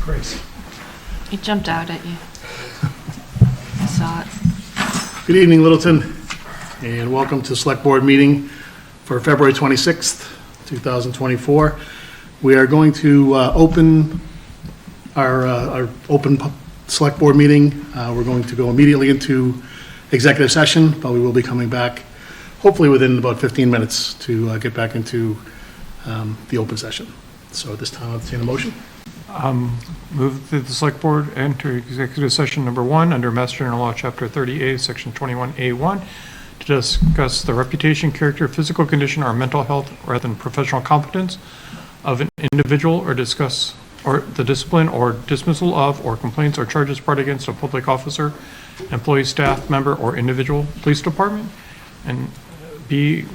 Grace. It jumped out at you. I saw it. Good evening, Littleton, and welcome to Select Board meeting for February 26th, 2024. We are going to open our Select Board meeting. We're going to go immediately into executive session, but we will be coming back hopefully within about 15 minutes to get back into the open session. So at this time, I'll entertain a motion. Move that the Select Board enter executive session number 1 under Mass General Law, Chapter 30A, Section 21A1, to discuss the reputation, character, physical condition, or mental health rather than professional competence of an individual, or discuss the discipline or dismissal of or complaints or charges brought against a public officer, employee, staff member, or individual, police department, and B,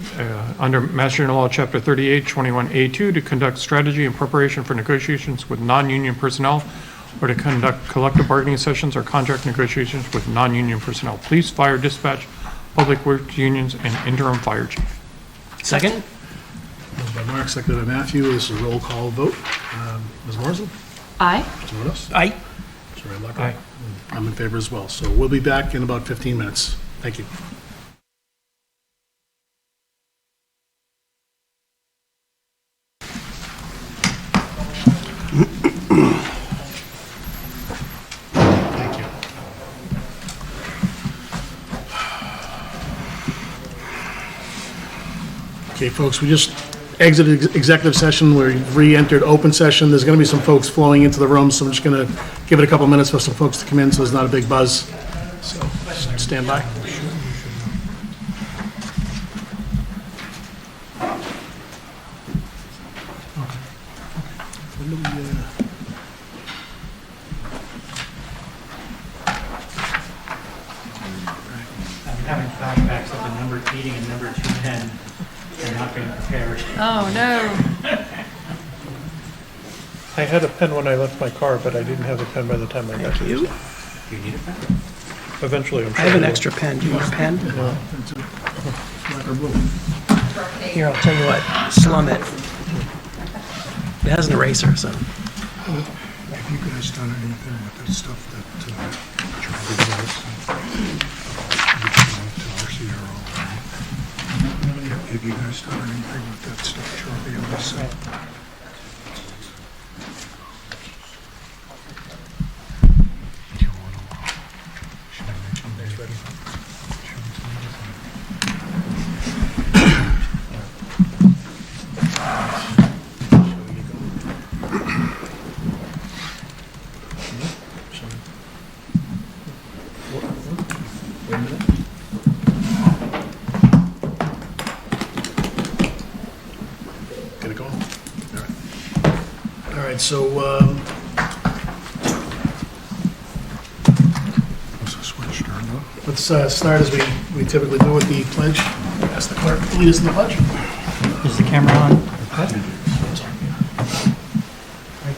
under Mass General Law, Chapter 38, 21A2, to conduct strategy and preparation for negotiations with non-union personnel, or to conduct collective bargaining sessions or contract negotiations with non-union personnel, police, fire, dispatch, public works unions, and interim fire chief. Second? Moved by Mark, seconded by Matthew. This is a roll call vote. Ms. Morrison? Aye. Mr. Winos? Aye. Mr. Redlocker? Aye. I'm in favor as well. So we'll be back in about 15 minutes. Thank you. Thank you. Okay, folks, we just exited executive session. We re-entered open session. There's going to be some folks flowing into the room, so I'm just going to give it a couple minutes for some folks to come in so there's not a big buzz. So just stand by. I'm having flashbacks of the number meeting and number 210 and not being prepared. Oh, no. I had a pen when I left my car, but I didn't have a pen by the time I got Thank here. you. Do you need a pen? Eventually, I'm I sure. have an will. extra pen. Do you want a pen? Black or blue? Here, I'll tell you what. Slum it. It has an eraser, so. Have you guys done anything with the stuff that Charlie does? Have you guys done anything with that stuff Charlie always said? Do you want to, should I mention that? Get it going? All right. All right, so Was the switch turned on? let's start as we typically do with the pledge. Ask the clerk to lead us in the pledge. Is the camera on? I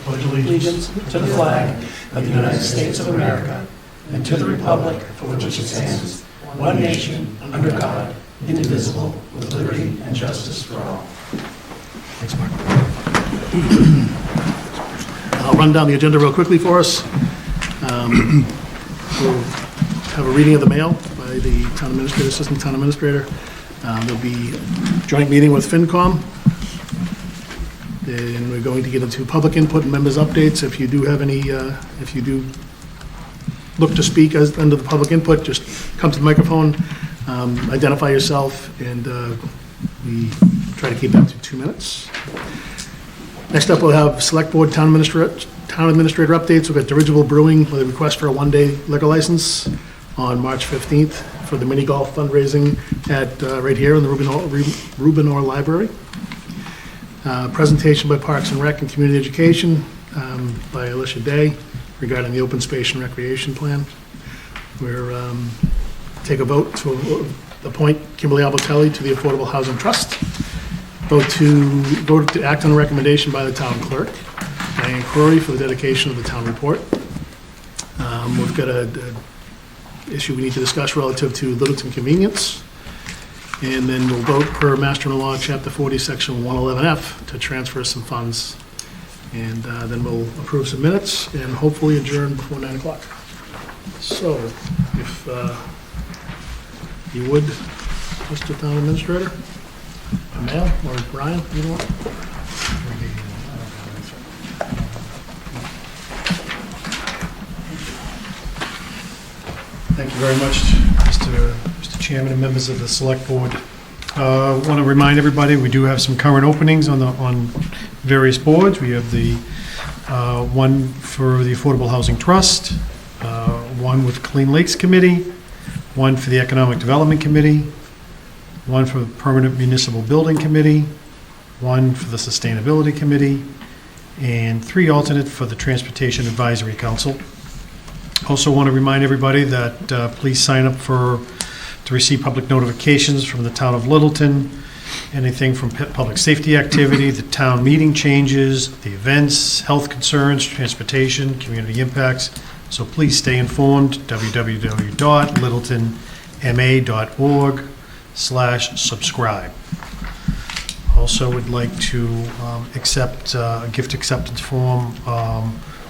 pledge allegiance To the flag of the United States of America and to the republic for which it stands, one nation, under God, indivisible, with liberty and justice for all. Thanks, Mark. I'll run down the agenda real quickly for us. We'll have a reading of the mail by the town administrator, assistant town administrator. There'll be a joint meeting with FinCom. Then we're going to get into public input and members' updates. If you do have any, if you do look to speak as under the public input, just come to the microphone, identify yourself, and we try to keep that to 2 minutes. Next up, we'll have Select Board Town Administrator updates. We've got Dirigible Brewing with a request for a one-day liquor license on March 15th for the mini golf fundraising at right here in the Rubin Orr Library. Presentation by Parks and Rec and Community Education by Alicia Day regarding the open space and recreation plan. We're take a vote to appoint Kimberly Albertelli to the Affordable Housing Trust. Vote to act on a recommendation by the town clerk, Diane Crory, for the dedication of the town report. We've got a issue we need to discuss relative to Littleton Convenience. And then we'll vote per Mass General Law, Chapter 40, Section 111F, to transfer some funds And then we'll approve some minutes and hopefully adjourn before 9 o'clock. So, if you would, Mr. Town Administrator, Mel or Brian, you know what? Thank you very much, Mr. Chairman and members of the Select Board. Want to remind everybody, we do have some current openings on various boards. We have the one for the Affordable Housing Trust, one with Clean Lakes Committee, one for the Economic Development Committee, one for the Permanent Municipal Building Committee, one for the Sustainability Committee, and 3 alternate for the Transportation Advisory Council. Also want to remind everybody that please sign up to receive public notifications from the town of Littleton, anything from public safety activity, the town meeting changes, the events, health concerns, transportation, community impacts. So please stay informed, www.littletonma.org/subscribe. Also would like to accept a gift acceptance form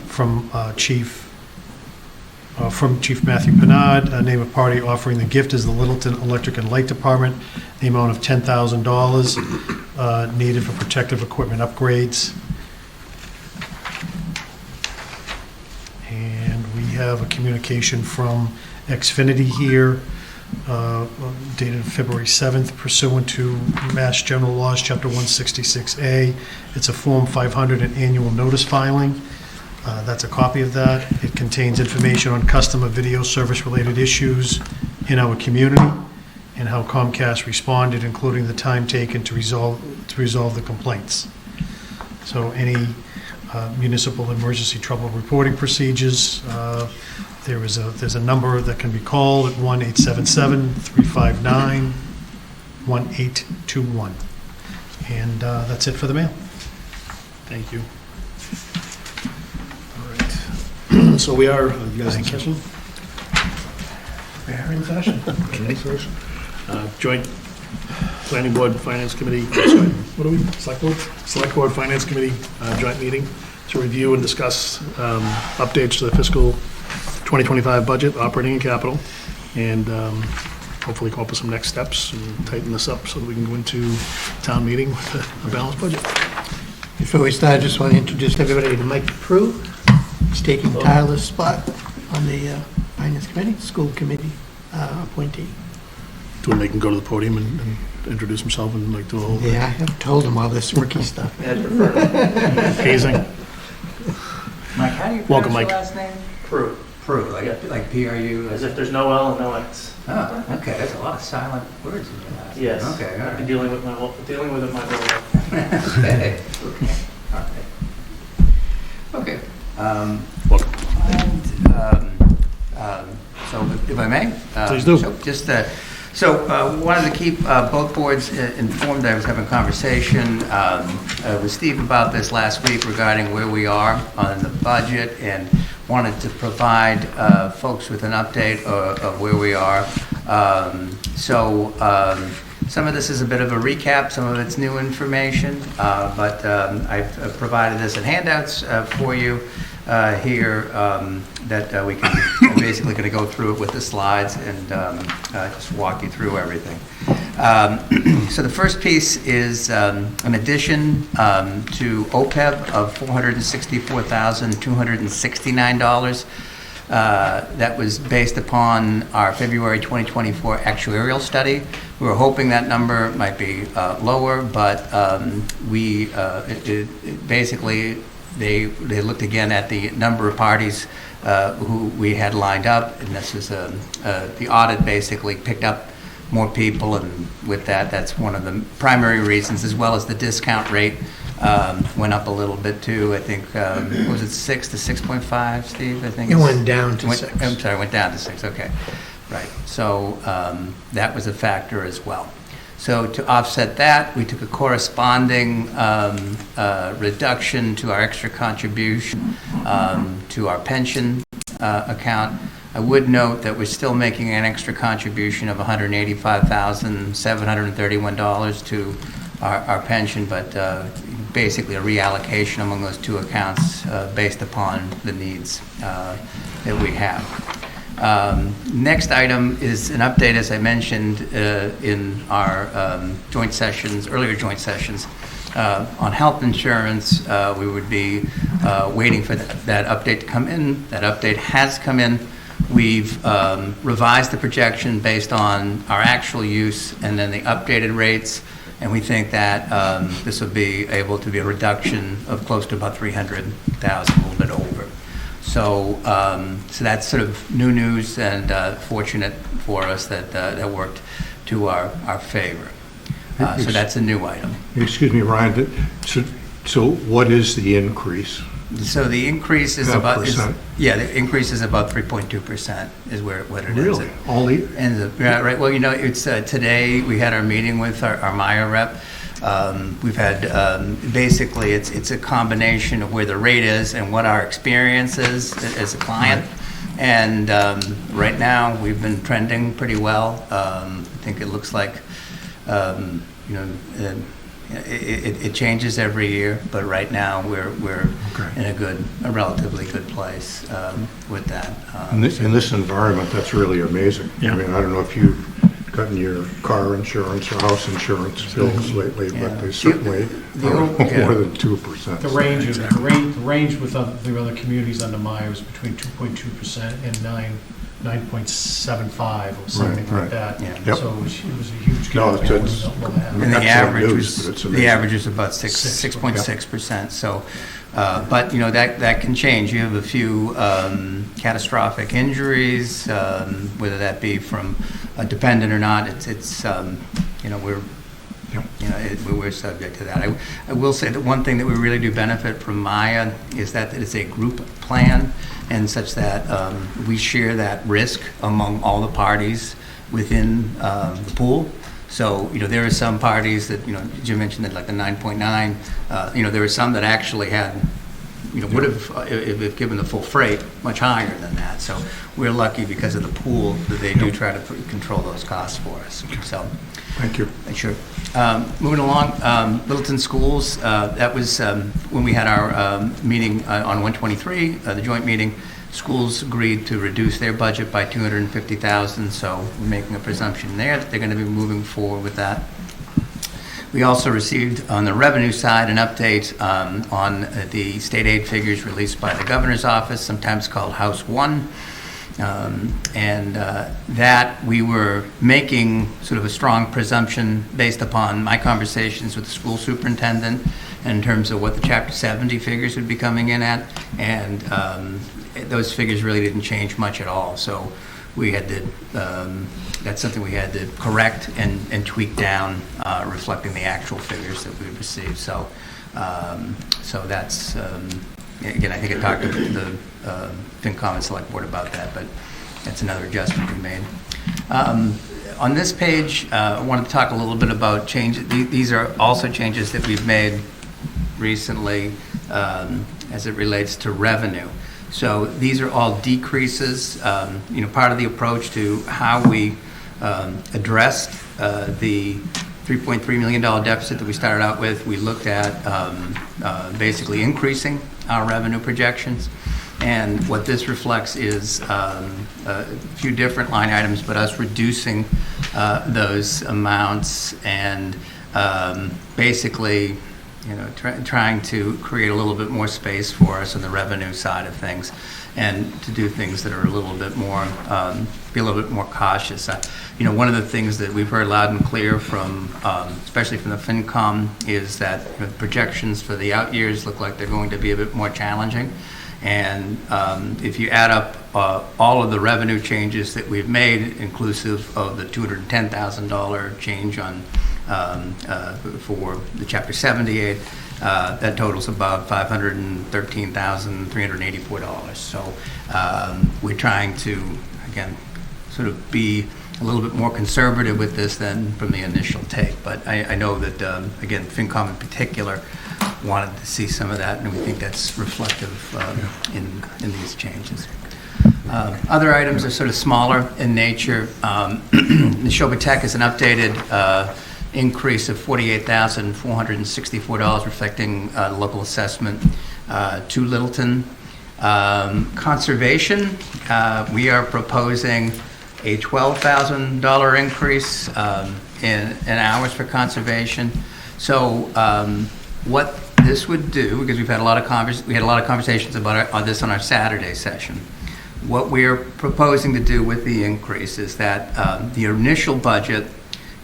from Chief Matthew Penard. Name of party offering the gift is the Littleton Electric and Light Department. The amount of $10,000 needed for protective equipment upgrades. And we have a communication from Xfinity here, dated February 7th, pursuant to Mass General Laws, Chapter 166A. It's a Form 500, an annual notice filing. That's a copy of that. It contains information on customer video service-related issues in our community and how Comcast responded, including the time taken to resolve the complaints. So any municipal emergency trouble reporting procedures, there's a number that can be called at 1-877-359-1821. And that's it for the mail. Thank you. So we are, you guys in session? We are in session. Joint Planning Board, Finance Committee, sorry, what are we, Select Board? Select Board, Finance Committee, joint meeting to review and discuss updates to the fiscal 2025 budget, operating and capital, and hopefully come up with some next steps and tighten this up so that we can go into town meeting with a balanced budget. Before we start, I just want to introduce everybody to Mike Prue. He's taking Tyler's spot on the Finance Committee, School Committee appointee. Do we make him go to the podium and introduce himself and like do a whole Yeah, I have told him all this rookie stuff. hazing? Mike, how do you Welcome, pronounce your Mike. last name? Prue, Prue, like P-R-U? as if there's no L and no X. Oh, okay, there's a lot of silent words in your last name. Yes. Okay, all I've been right. dealing with it my whole life. Okay, all right. Okay. Welcome. So if I may? Please do. Wanted to keep both boards informed. I was having a conversation with Steve about this last week regarding where we are on the budget and wanted to provide folks with an update of where we are. Some of this is a bit of a recap, some of it's new information, but I've provided this in handouts for you here that we can basically going to go through it with the slides and just walk you through everything. So the first piece is an addition to OPEB of $464,269. That was based upon our February 2024 actuarial study. We were hoping that number might be lower, but basically they looked again at the number of parties who we had lined up, and this is the audit basically picked up more people, and with that, that's one of the primary reasons, as well as the discount rate went up a little bit too. I think, was it 6 to 6.5, Steve? I think It went down to 6. I'm sorry, it went down to 6, okay. Right, so that was a factor as well. So to offset that, we took a corresponding reduction to our extra contribution to our pension account. I would note that we're still making an extra contribution of $185,731 to our pension, but basically a reallocation among those two accounts based upon the needs that we have. Next item is an update, as I mentioned in our earlier joint sessions, on health insurance. We would be waiting for that update to come in. That update has come in. We've revised the projection based on our actual use and then the updated rates, and we think that this will be able to be a reduction of close to about 300,000, a little bit over. So, so that's sort of new news, and fortunate for us that that worked to our favor. So that's a new item. Excuse me, Ryan, so what is the increase? So the increase is about, percent? the increase is about 3.2% is what it is. Really? Only? Yeah, right. Well, you know, it's today we had our meeting with our Maya rep. We've had basically it's a combination of where the rate is and what our experience is as a client. And right now we've been trending pretty well. I think it looks like you know. It changes every year, but right now we're in a relatively good place with that. In this environment, that's really amazing. Yeah. I mean, I don't know if you've gotten your car insurance or house insurance bills lately, but they certainly are more than 2%. The range with the other communities under Maya was between 2.2% and 9.75 or something Right. like that. Yeah. Yep. So it was a huge gap. No, it's And the excellent average news, was but it's amazing. about 6.6%. So, but you know that can change. You have a few catastrophic injuries, whether that be from a dependent or not. It's you know we're we're subject to that. I will say that one thing that we really do benefit from Maya is that it's a group plan, and such that we share that risk among all the parties within the pool. So, you know, there are some parties that, you know, Jim mentioned that like the 9.9, you know, there were some that actually had, you know, would have, if given the full freight, much higher than that. So we're lucky because of the pool that they do try to control those costs for us. So, Thank you. sure. Moving along, Littleton Schools, that was when we had our meeting on 123, the joint meeting. Schools agreed to reduce their budget by $250,000, so we're making a presumption there that they're going to be moving forward with that. We also received on the revenue side an update on the state aid figures released by the governor's office, sometimes called House 1. And that we were making sort of a strong presumption based upon my conversations with the school superintendent in terms of what the Chapter 70 figures would be coming in at, and those figures really didn't change much at all. So we had to, that's something we had to correct and tweak down, reflecting the actual figures that we received. So, so that's, again, I think I talked to the FinCom and Select Board about that, but that's another adjustment we made. On this page, I wanted to talk a little bit about changes. These are also changes that we've made recently as it relates to revenue. So these are all decreases. You know, part of the approach to how we addressed the $3.3 million deficit that we started out with, we looked at basically increasing our revenue projections. And what this reflects is a few different line items, but us reducing those amounts and basically, you know, trying to create a little bit more space for us on the revenue side of things, and to do things that are a little bit more, be a little bit more cautious. You know, one of the things that we've heard loud and clear from, especially from the FinCom, is that the projections for the out years look like they're going to be a bit more challenging. And if you add up all of the revenue changes that we've made, inclusive of the $210,000 change on for the Chapter 78, that totals about $513,384. So we're trying to, again, sort of be a little bit more conservative with this than from the initial take. But I know that, again, FinCom in particular wanted to see some of that, and we think that's reflective in these changes. Other items are sort of smaller in nature. Neshoba Tech is an updated increase of $48,464, reflecting local assessment to Littleton. Conservation, we are proposing a $12,000 increase in hours for conservation. So what this would do, because we had a lot of conversations about this on our Saturday session. What we are proposing to do with the increase is that the initial budget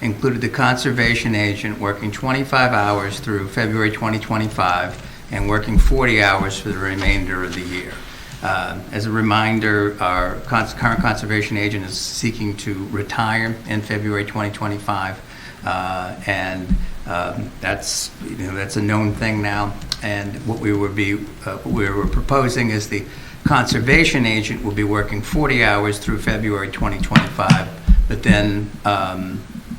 included the conservation agent working 25 hours through February 2025 and working 40 hours for the remainder of the year. As a reminder, our current conservation agent is seeking to retire in February 2025, and that's a known thing now. And what we were proposing is the conservation agent will be working 40 hours through February 2025, but then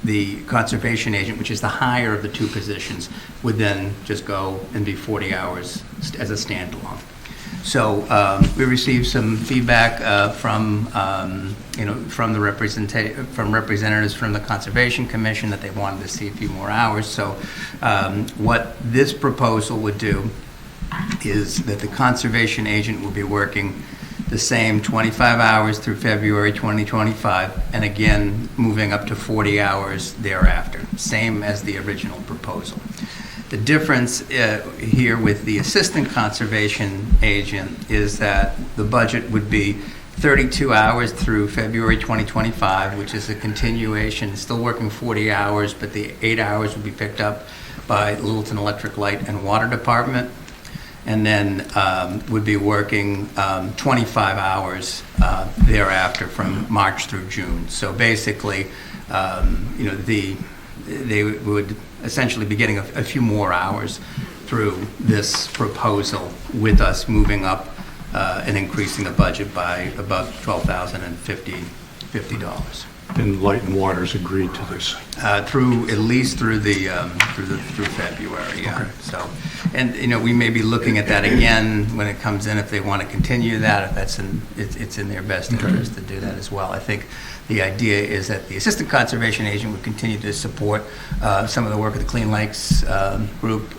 the conservation agent, which is the higher of the two positions, would then just go and be 40 hours as a standalone. So we received some feedback from representatives from the Conservation Commission that they wanted to see a few more hours. So what this proposal would do is that the conservation agent will be working the same 25 hours through February 2025, and again moving up to 40 hours thereafter, same as the original proposal. The difference here with the assistant conservation agent is that the budget would be 32 hours through February 2025, which is a continuation, still working 40 hours, but the 8 hours would be picked up by Littleton Electric Light and Water Department, and then would be working 25 hours thereafter from March through June. So basically, they would essentially be getting a few more hours through this proposal, with us moving up and increasing the budget by about $12,050. And Light and Water's agreed to this. Through February, yeah. Okay. So, and we may be looking at that again when it comes in, if they want to continue that, if it's in their best interest to do that as well. I think the idea is that the assistant conservation agent would continue to support some of the work of the Clean Lakes group,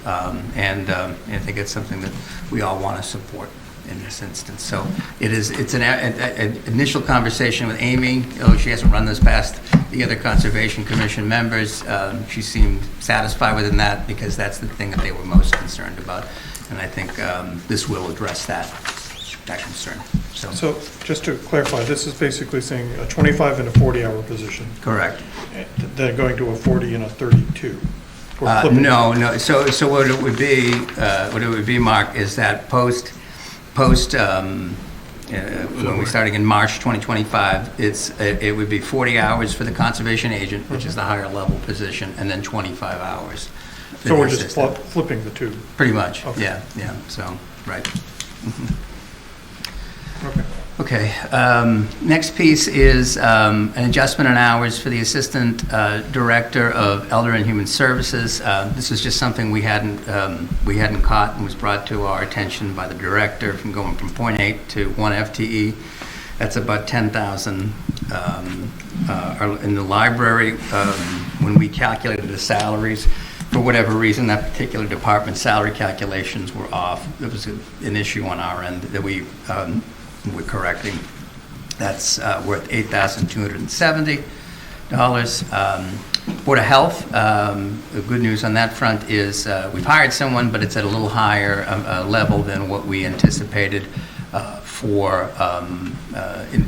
and I think it's something that we all want to support in this instance. So it's an initial conversation with Amy. She hasn't run this past the other Conservation Commission members. She seemed satisfied within that, because that's the thing that they were most concerned about. And I think this will address that concern. So just to clarify, this is basically saying a 25 and a 40-hour position. Correct. Then going to a 40 and a 32. Or flipping. No. So what it would be, Mark, is that post when we're starting in March 2025, it would be 40 hours for the conservation agent, which is the higher level position, and then 25 hours. So we're just flipping the two. Pretty much. Okay. Yeah. So right. Okay. Okay. Next piece is an adjustment in hours for the Assistant Director of Elder and Human Services. This is just something we hadn't caught, and was brought to our attention by the director, from going from 0.8 to 1 FTE. That's about 10,000. In the library, when we calculated the salaries, for whatever reason, that particular department's salary calculations were off. There was an issue on our end that we're correcting. That's worth $8,270. Board of Health, the good news on that front is we've hired someone, but it's at a little higher level than what we anticipated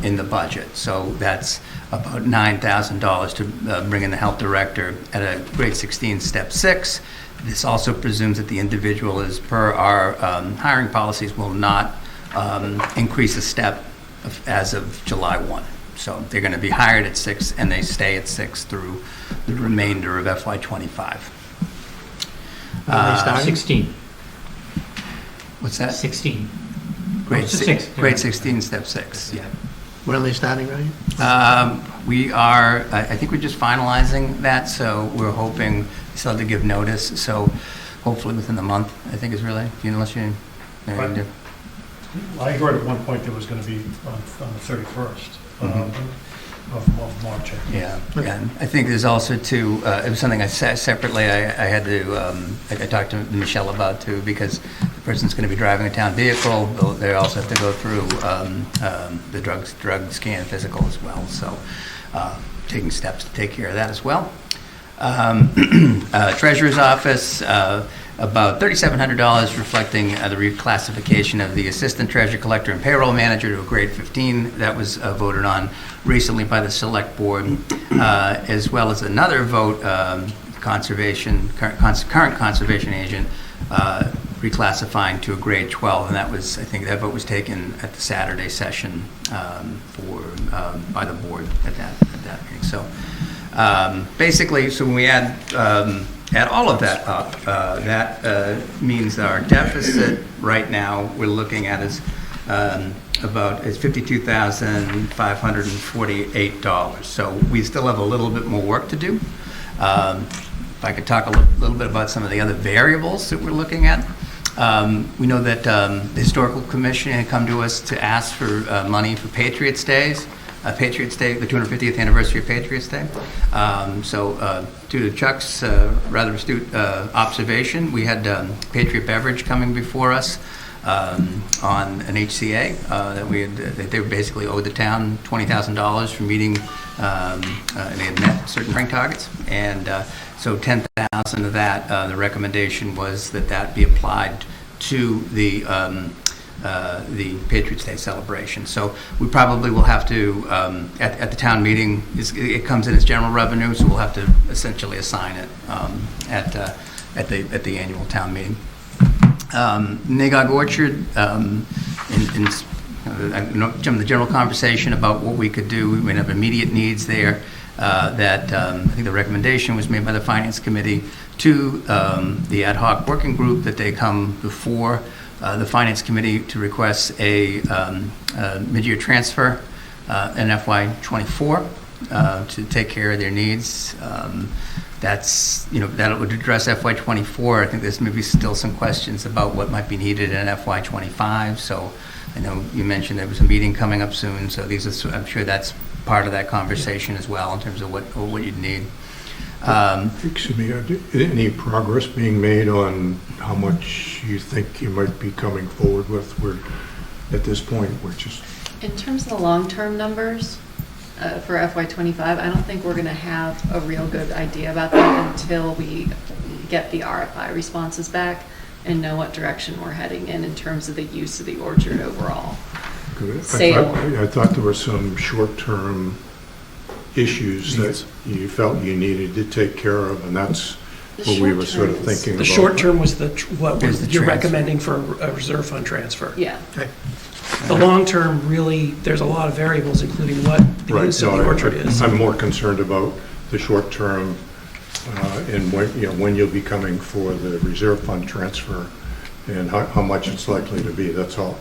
in the budget. So that's about $9,000 to bring in the health director at a grade 16, step 6. This also presumes that the individual, as per our hiring policies, will not increase a step as of July 1. So they're going to be hired at 6, and they stay at 6 through the remainder of FY25. 16. What's that? 16. Grade, it's a 6, 6. grade 16, step 6, yeah. When are they starting, right? We are, I think we're just finalizing that, so we're hoping, still have to give notice, so hopefully within the month, I think is really, unless you... I heard at one point there was going to be on the 31st. of March. I think. Yeah, and I think there's also too, it was something I said separately, I had to, I talked to Michelle about too, because the person's going to be driving a town vehicle, they also have to go through the drug scan physical as well, so taking steps to take care of that as well. Treasurer's office, about $3,700, reflecting the reclassification of the assistant treasurer collector and payroll manager to a grade 15. That was voted on recently by the select board, as well as another vote, current conservation agent, reclassifying to a grade 12, and that was, I think that vote was taken at the Saturday session by the board at that meeting. So basically, so when we add all of that up, that means our deficit right now we're looking at is $52,548. So we still have a little bit more work to do. If I could talk a little bit about some of the other variables that we're looking at. We know that the Historical Commission had come to us to ask for money for Patriots Days. Patriots Day, the 250th anniversary of Patriots Day. So due to Chuck's rather astute observation, we had Patriot Beverage coming before us on an HCA that they basically owed the town $20,000 for meeting, and they had met certain rank targets. And so $10,000 of that, the recommendation was that be applied to the Patriots Day celebration. So we probably will have to, at the town meeting, it comes in as general revenue, so we'll have to essentially assign it at the annual town meeting. Nagog Orchard, in the general conversation about what we could do, we have immediate needs there. That I think the recommendation was made by the Finance Committee to the ad hoc working group that they come before the Finance Committee to request a mid-year transfer in FY24 to take care of their needs. That would address FY24. I think there's maybe still some questions about what might be needed in FY25. So I know you mentioned there was a meeting coming up soon. So I'm sure that's part of that conversation as well in terms of what you'd need. Excuse me, any progress being made on how much you think you might be coming forward with? At this point, we're just... In terms of the long-term numbers for FY25, I don't think we're going to have a real good idea about that until we get the RFI responses back and know what direction we're heading in terms of the use of the orchard overall. I thought there were some short-term issues that you felt you needed to take care of, and that's what we were sort of thinking about. The short term was what you're transfer. recommending for a reserve fund transfer. Yeah. Okay. The long term, really, there's a lot of variables, including what the use of the orchard is. I'm more concerned about the short term and when you'll be coming for the reserve fund transfer and how much it's likely to be. That's all.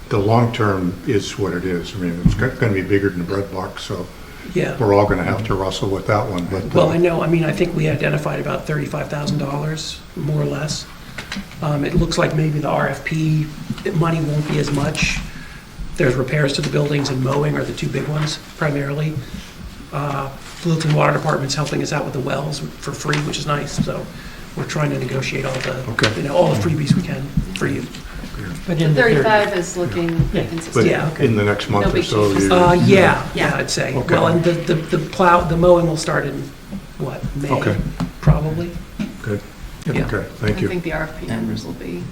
The long term is what it is. I mean, it's going to be bigger than the bread box, so Yeah. we're all going to have to wrestle with that one. But Well, I know, I think we identified about $35,000, more or less. It looks like maybe the RFP money won't be as much. There's repairs to the buildings and mowing are the two big ones primarily. Littleton Water Department's helping us out with the wells for free, which is nice, so we're trying to negotiate all the freebies we can for you. But The in the 35 is looking Yeah. But consistent. Yeah, okay. in the next month No or big so, changes. Yeah, Yeah. I'd say. Okay. Well, and the mowing will start in, what, May? Okay. Probably. good. Yeah. Okay, thank I you. think the RFP numbers will be,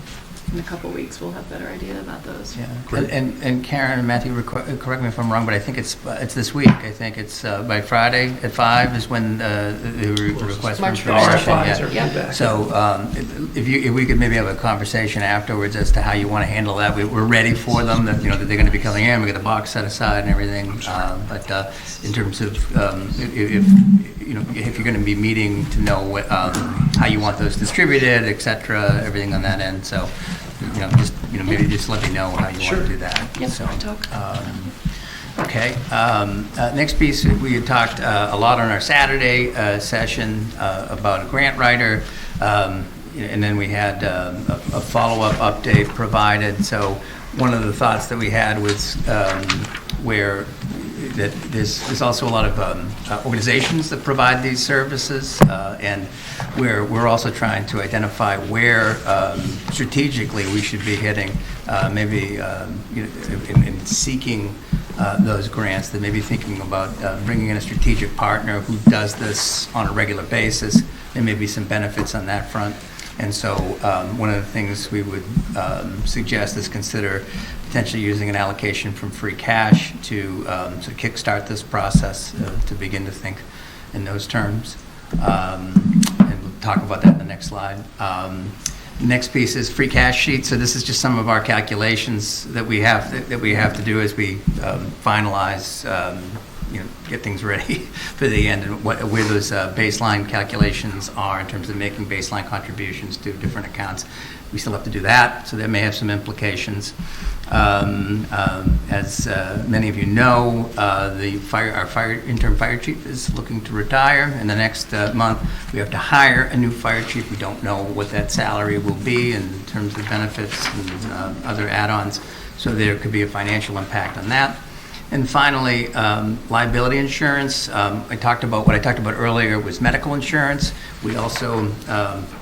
in a couple of weeks, we'll have a better idea about those. Yeah, Great. and Karen and Matthew, correct me if I'm wrong, but I think it's this week. I think it's by Friday at 5 is when the request for March information. RFIs are Yeah. due back. So if we could maybe have a conversation afterwards as to how you want to handle that. We're ready for them, that they're going to be coming in, we got the box set aside and everything. But in terms of if you're going to be meeting to know what, how you want those distributed, et cetera, everything on that end. So maybe just let me know how you want to do that. Yep, So, talk. Okay. Next piece, we had talked a lot on our Saturday session about a grant writer, and then we had a follow-up update provided. So one of the thoughts that we had was where that there's also a lot of organizations that provide these services, and we're also trying to identify where strategically we should be hitting, maybe in seeking those grants, that maybe thinking about bringing in a strategic partner who does this on a regular basis. There may be some benefits on that front. And so one of the things we would suggest is consider potentially using an allocation from free cash to kickstart this process, to begin to think in those terms. And we'll talk about that in the next slide. Next piece is free cash sheet. So this is just some of our calculations that we have to do as we finalize, get things ready for the end, and where those baseline calculations are in terms of making baseline contributions to different accounts. We still have to do that, so that may have some implications. As many of you know, our interim fire chief is looking to retire. In the next month, we have to hire a new fire chief. We don't know what that salary will be in terms of benefits and other add-ons, so there could be a financial impact on that. And finally, liability insurance. What I talked about earlier was medical insurance. We also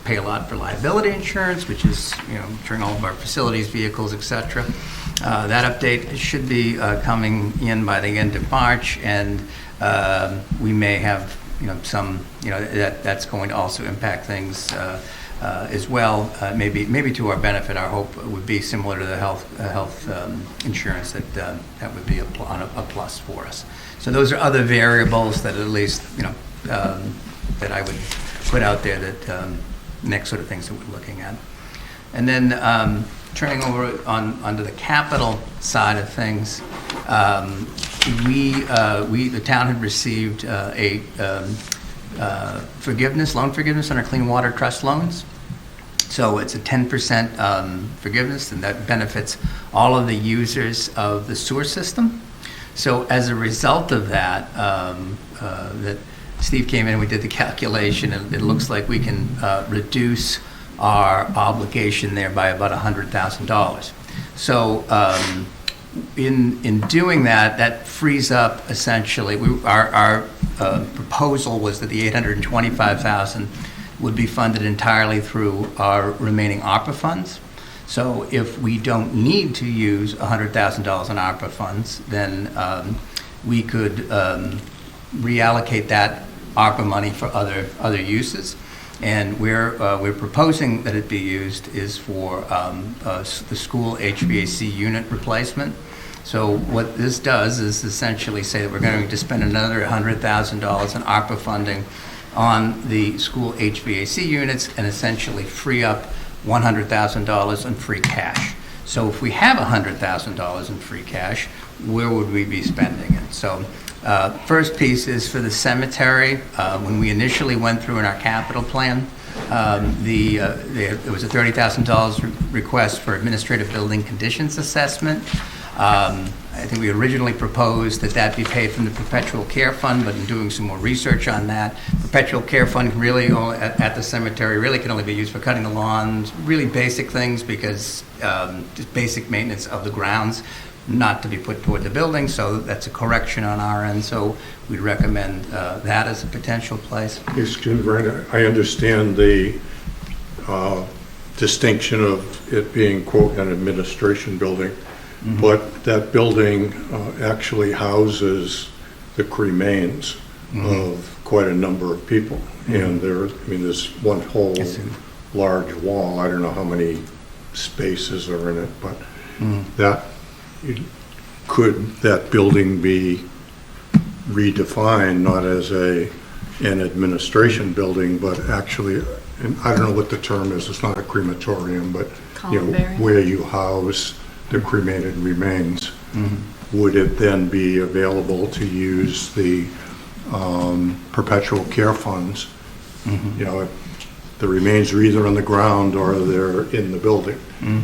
pay a lot for liability insurance, which is, insuring all of our facilities, vehicles, etc. That update should be coming in by the end of March, and we may have, that's going to also impact things as well. Maybe to our benefit. Our hope would be similar to the health insurance, that would be a plus for us. So those are other variables that at least that I would put out there, that next sort of things that we're looking at. And then turning over onto the capital side of things, the town had received a loan forgiveness on our Clean Water Trust loans. So it's a 10% forgiveness, and that benefits all of the users of the sewer system. So as a result of that, that Steve came in and we did the calculation, and it looks like we can reduce our obligation there by about $100,000. So in doing that, that frees up essentially, our proposal was that the $825,000 would be funded entirely through our remaining ARPA funds. So if we don't need to use $100,000 in ARPA funds, then we could reallocate that ARPA money for other uses. And we're proposing that it be used is for the school HVAC unit replacement. So what this does is essentially say that we're going to spend another $100,000 in ARPA funding on the school HVAC units, and essentially free up $100,000 in free cash. So if we have $100,000 in free cash, where would we be spending it? So first piece is for the cemetery. When we initially went through in our capital plan, there was a $30,000 request for administrative building conditions assessment. I think we originally proposed that be paid from the perpetual care fund, but in doing some more research on that, perpetual care fund really at the cemetery really can only be used for cutting the lawns, really basic things, because just basic maintenance of the grounds, not to be put toward the building. So that's a correction on our end. So we'd recommend that as a potential place. Excuse me, Brenda, I understand the distinction of it being, quote, an administration building. Mm-hmm. But that building actually houses the cremains of quite a number of people. And there's one whole large wall. I don't know how many spaces are in it, but could that building be redefined not as an administration building, but actually, and I don't know what the term is, it's not a crematorium, but where you house the cremated remains. Would it then be available to use the perpetual care funds? The remains are either on the ground or they're in the building.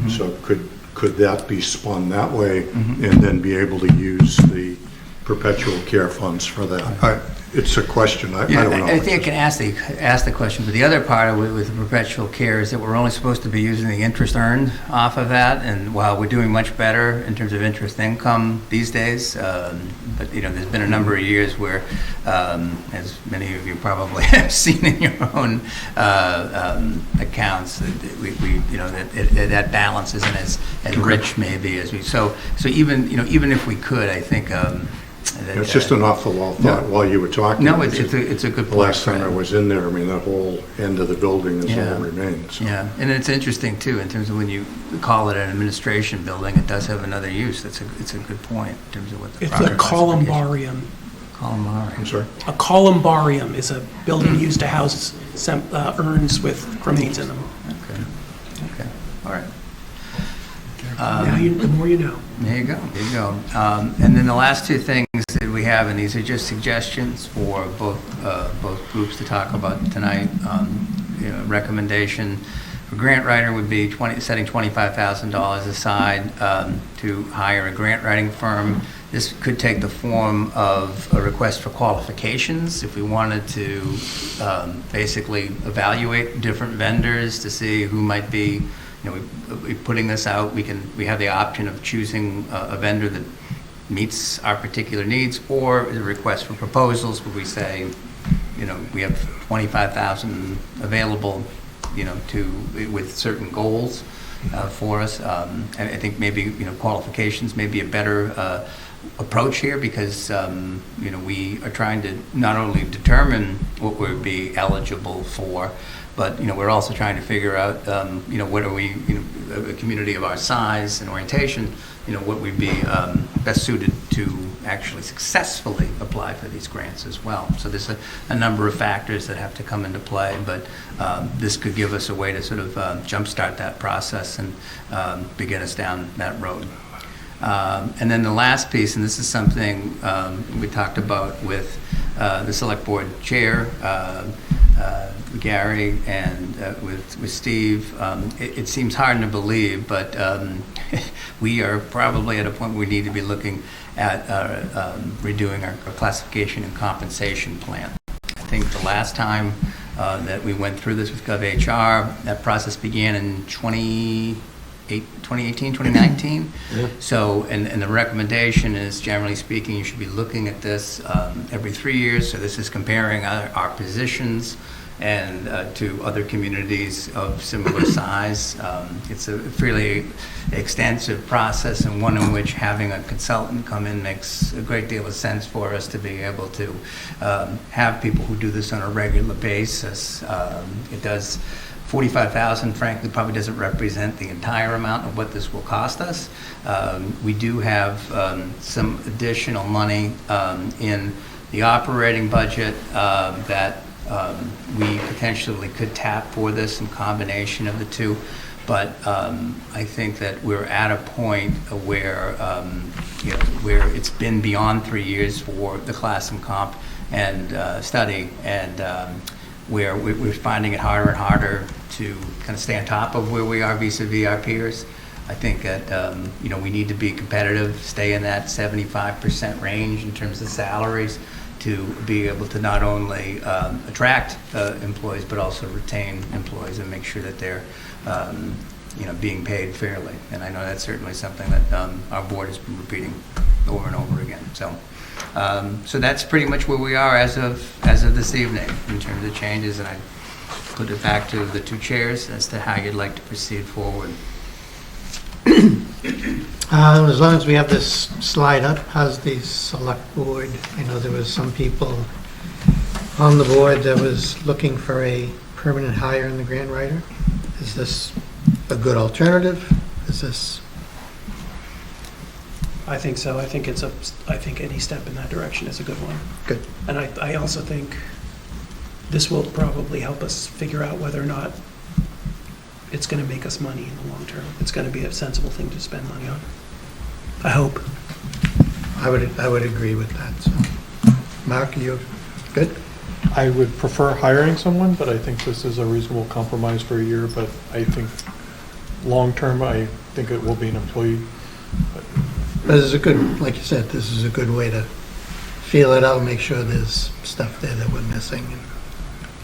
So could that be spun that way and then be able to use the perpetual care funds for that? It's a question, I don't know. I think I can ask the question, but the other part with the perpetual care is that we're only supposed to be using the interest earned off of that, and while we're doing much better in terms of interest income these days, but, you know, there's been a number of years where, as many of you probably have seen in your own accounts, that we you know, that balance isn't as rich maybe as we, so even, you know, even if we could, I think, It's just an off-the-wall thought while you were talking. No, it's a good point. The last time I was in there, I mean, that whole end of the building is all remains. Yeah, and it's interesting too, in terms of when you call it an administration building, it does have another use. It's a good point in terms of what the It's proper a classification- columbarium. Columbarium. I'm sorry? A columbarium is a building used to house urns with remains in them. Okay, all right. Now, the more you know. There you go. And then the last two things that we have, and these are just suggestions for both groups to talk about tonight. You know, recommendation for grant writer would be setting $25,000 aside to hire a grant writing firm. This could take the form of a request for qualifications if we wanted to basically evaluate different vendors to see who might be. You know, we're putting this out, we have the option of choosing a vendor that meets our particular needs, or a request for proposals where we say, you know, we have 25,000 available, you know, with certain goals for us. And I think maybe, you know, qualifications may be a better approach here, because you know, we are trying to not only determine what we'd be eligible for, but, you know, we're also trying to figure out, you know, what are we, you know, a community of our size and orientation, you know, what we'd be best suited to actually successfully apply for these grants as well. So there's a number of factors that have to come into play, but this could give us a way to sort of jumpstart that process and begin us down that road. And then the last piece, and this is something we talked about with the select board chair, Gary, and with Steve. It seems hard to believe, but we are probably at a point where we need to be looking at redoing our classification and compensation plan. I think the last time that we went through this with GovHR, that process began in 2018, 2019. Yeah. So, and the recommendation is, generally speaking, you should be looking at this every 3 years. So this is comparing our positions and to other communities of similar size. It's a fairly extensive process, and one in which having a consultant come in makes a great deal of sense for us to be able to have people who do this on a regular basis. It does. 45,000, frankly, probably doesn't represent the entire amount of what this will cost us. We do have some additional money in the operating budget that we potentially could tap for this in combination of the two. But I think that we're at a point where, you know, where it's been beyond 3 years for the class and comp and study, and where we're finding it harder and harder to kind of stay on top of where we are vis-a-vis our peers. I think that, you know, we need to be competitive, stay in that 75% range in terms of salaries, to be able to not only attract employees, but also retain employees and make sure that they're, you know, being paid fairly. And I know that's certainly something that our board has been repeating over and over again. So that's pretty much where we are as of this evening in terms of changes, and I put it back to the two chairs as to how you'd like to proceed forward. As long as we have this slide up, how's the select board? I know there was some people on the board that was looking for a permanent hire in the grant writer. Is this a good alternative? Is this? I think so. I think any step in that direction is a good one. Good. And I also think this will probably help us figure out whether or not it's going to make us money in the long term. It's going to be a sensible thing to spend money on. I hope. I would agree with that. So, Mark, you good? I would prefer hiring someone, but I think this is a reasonable compromise for a year. But I think long-term, I think it will be an employee. But this is a good, like you said, this is a good way to feel it out, make sure there's stuff there that we're missing.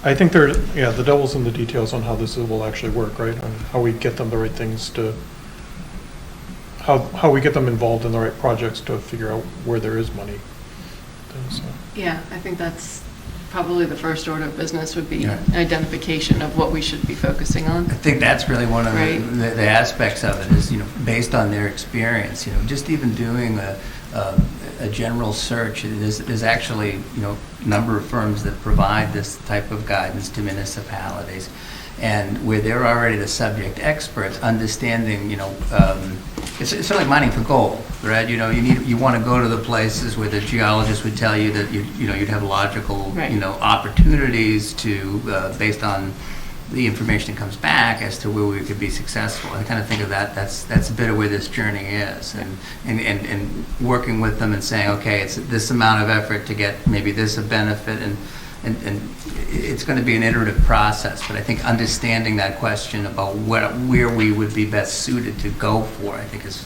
I think the devil's in the details on how this will actually work, right? On how we get them the right things how we get them involved in the right projects to figure out where there is money. So, Yeah, I think that's probably the first order of business would be Yeah. identification of what we should be focusing on. I think that's really one of Right. the aspects of it is, based on their experience, just even doing a general search, there's actually, a number of firms that provide this type of guidance to municipalities. And where they're already the subject experts, understanding, it's sort of like mining for gold, right? You want to go to the places where the geologist would tell you that you'd have logical, Right. Opportunities to, based on the information that comes back as to where we could be successful. I kind of think of that, that's a bit of where this journey is. And working with them and saying, okay, it's this amount of effort to get maybe this a benefit, and it's going to be an iterative process, but I think understanding that question about where we would be best suited to go for, I think is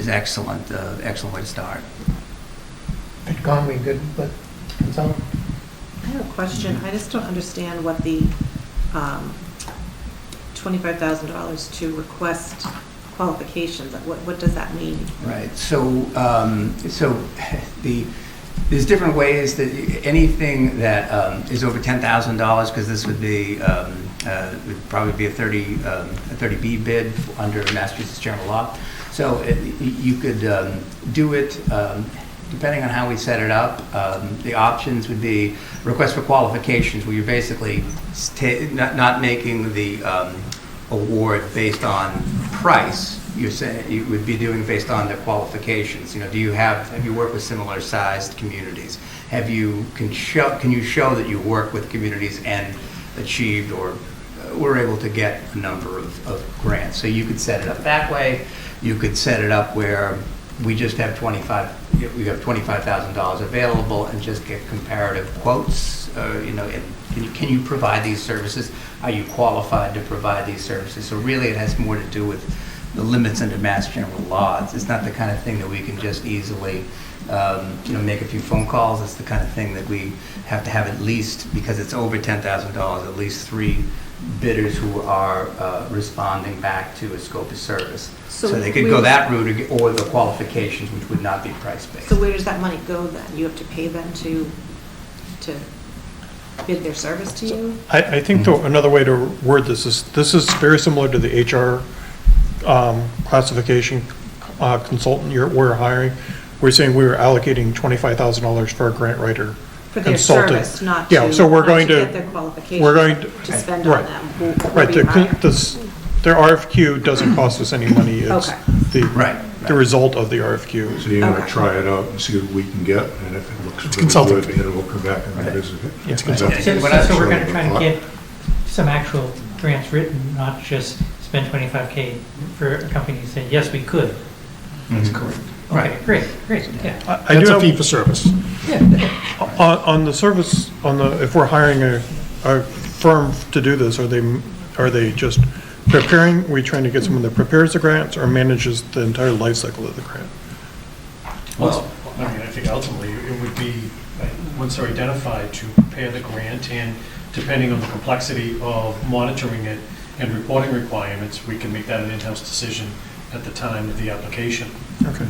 excellent, excellent way to start. Gone, we good with consult? I have a question. I just don't understand what the $25,000 to request qualifications, what does that mean? Right. So there's different ways that anything that is over $10,000, because this would be would probably be a 30B bid under Massachusetts General Law. So you could do it. Depending on how we set it up, the options would be request for qualifications, where you're basically not making the award based on price. You're saying you would be doing based on the qualifications. Have you worked with similar sized communities? Can you show that you work with communities and achieved or were able to get a number of grants? So you could set it up that way. You could set it up where we just have $25,000 available and just get comparative quotes. And can you provide these services? Are you qualified to provide these services? So really, it has more to do with the limits under Mass General Law. It's not the kind of thing that we can just easily, make a few phone calls. It's the kind of thing that we have to have at least, because it's over $10,000, at least 3 bidders who are responding back to a scope of service. So they could go that route or the qualifications, which would not be price-based. So where does that money go then? You have to pay them to bid their service to you? I think another way to word this is very similar to the HR classification consultant we're hiring. We're saying we were allocating $25,000 for a grant writer For their consultant. service, not Yeah, to, so we're not going to to- get their qualifications. we're going to- to spend right. on them. We'll Right, be hired. their RFQ doesn't cost us any money. It's Okay. the result of the RFQ. So you want Okay. to try it out and see what we can get, and if it looks really consulting. good, then we'll come back and revisit it. It's That's- So that's we're going really to try to the get some actual grants written, not just spend $25K for a company to say, yes, we could. That's correct. Okay, great, yeah. I do That's a have- fee for service. On the service, if we're hiring a firm to do this, are they just preparing, are we trying to get someone that prepares the grants or manages the entire life cycle of the grant? Well, I mean, I think ultimately it would be, once they're identified, to prepare the grant, and depending on the complexity of monitoring it and reporting requirements, we can make that an in-house decision at the time of the application. Okay.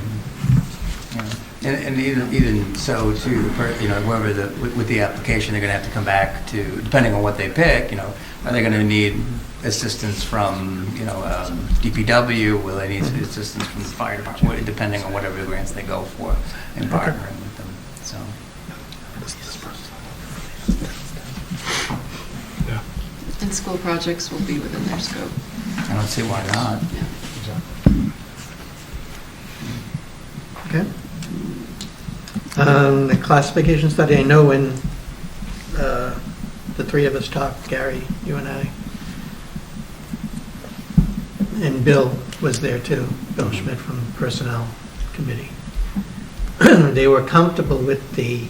And even so, too, whoever with the application, they're going to have to come back to, depending on what they pick, are they going to need assistance from, DPW? Will they need assistance from the fire department? Depending on whatever grants they go for and partnering with them. So. And school projects will be within their scope. I don't see why not. Yeah. Okay. The classification study, I know when the 3 of us talked, Gary, you and I, and Bill was there too, Bill Schmidt from the Personnel Committee. They were comfortable with the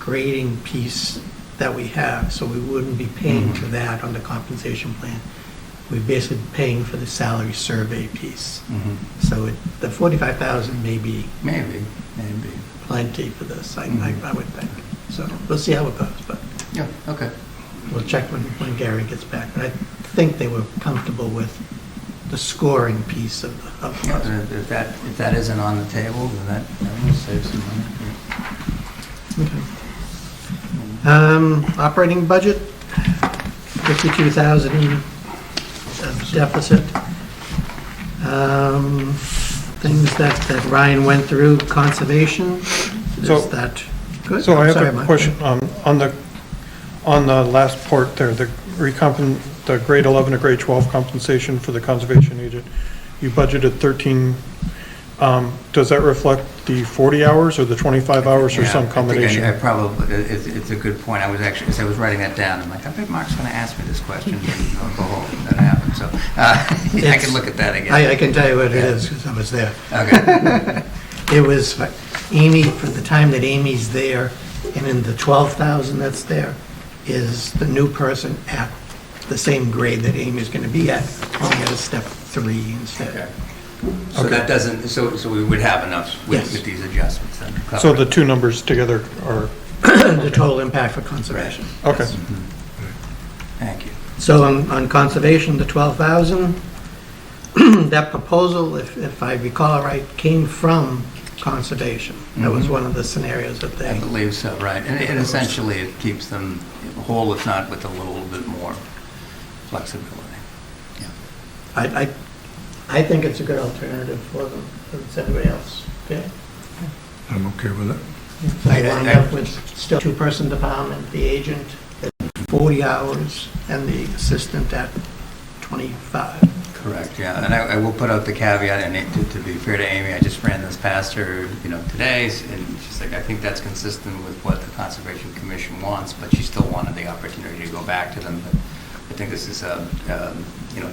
grading piece that we have, so we wouldn't be paying for that on the compensation plan. we're basically paying for the salary survey piece. Mhm. So the 45,000 may be Maybe. plenty for this, I would think. So we'll see how it goes, but Yeah, okay. we'll check when Gary gets back. But I think they were comfortable with the scoring piece of the Yeah, puzzle. if that isn't on the table, then that will save some money. Okay. Operating budget, 52,000 deficit. Things that Ryan went through, conservation, So- is that good? So I Sorry, have a Mike. question on the last part there, the grade 11 to grade 12 compensation for the conservation agent. You budgeted 13, does that reflect the 40 hours or the 25 hours or Yeah, some I think combination? I probably, it's a good point. I was actually, as I was writing that down, I'm like, I bet Mark's going to ask me this question, and lo and behold, that happened. So I can look at that again. I can tell you what it is, because I was there. Okay. It was Amy, for the time that Amy's there, and in the 12,000 that's there, is the new person at the same grade that Amy's going to be at, only at a step 3 instead. Okay. So that doesn't, so we would have enough Yes. with these adjustments then? to cover So it. the two numbers together are, The total impact for conservation. okay. Thank you. So on conservation, the 12,000, that proposal, if I recall right, came from conservation. That was one of the scenarios that I they, believe so, right. And essentially, it keeps them whole, if not with a little bit more flexibility. I think it's a good alternative for them. It's everybody else, okay? I'm okay with it. So I wound up with still two-person department, the agent at 40 hours, and the assistant at 25. Correct, yeah, and I will put out the caveat, and to be fair to Amy, I just ran this past her, today, and she's like, I think that's consistent with what the Conservation Commission wants, but she still wanted the opportunity to go back to them, but I think this is a,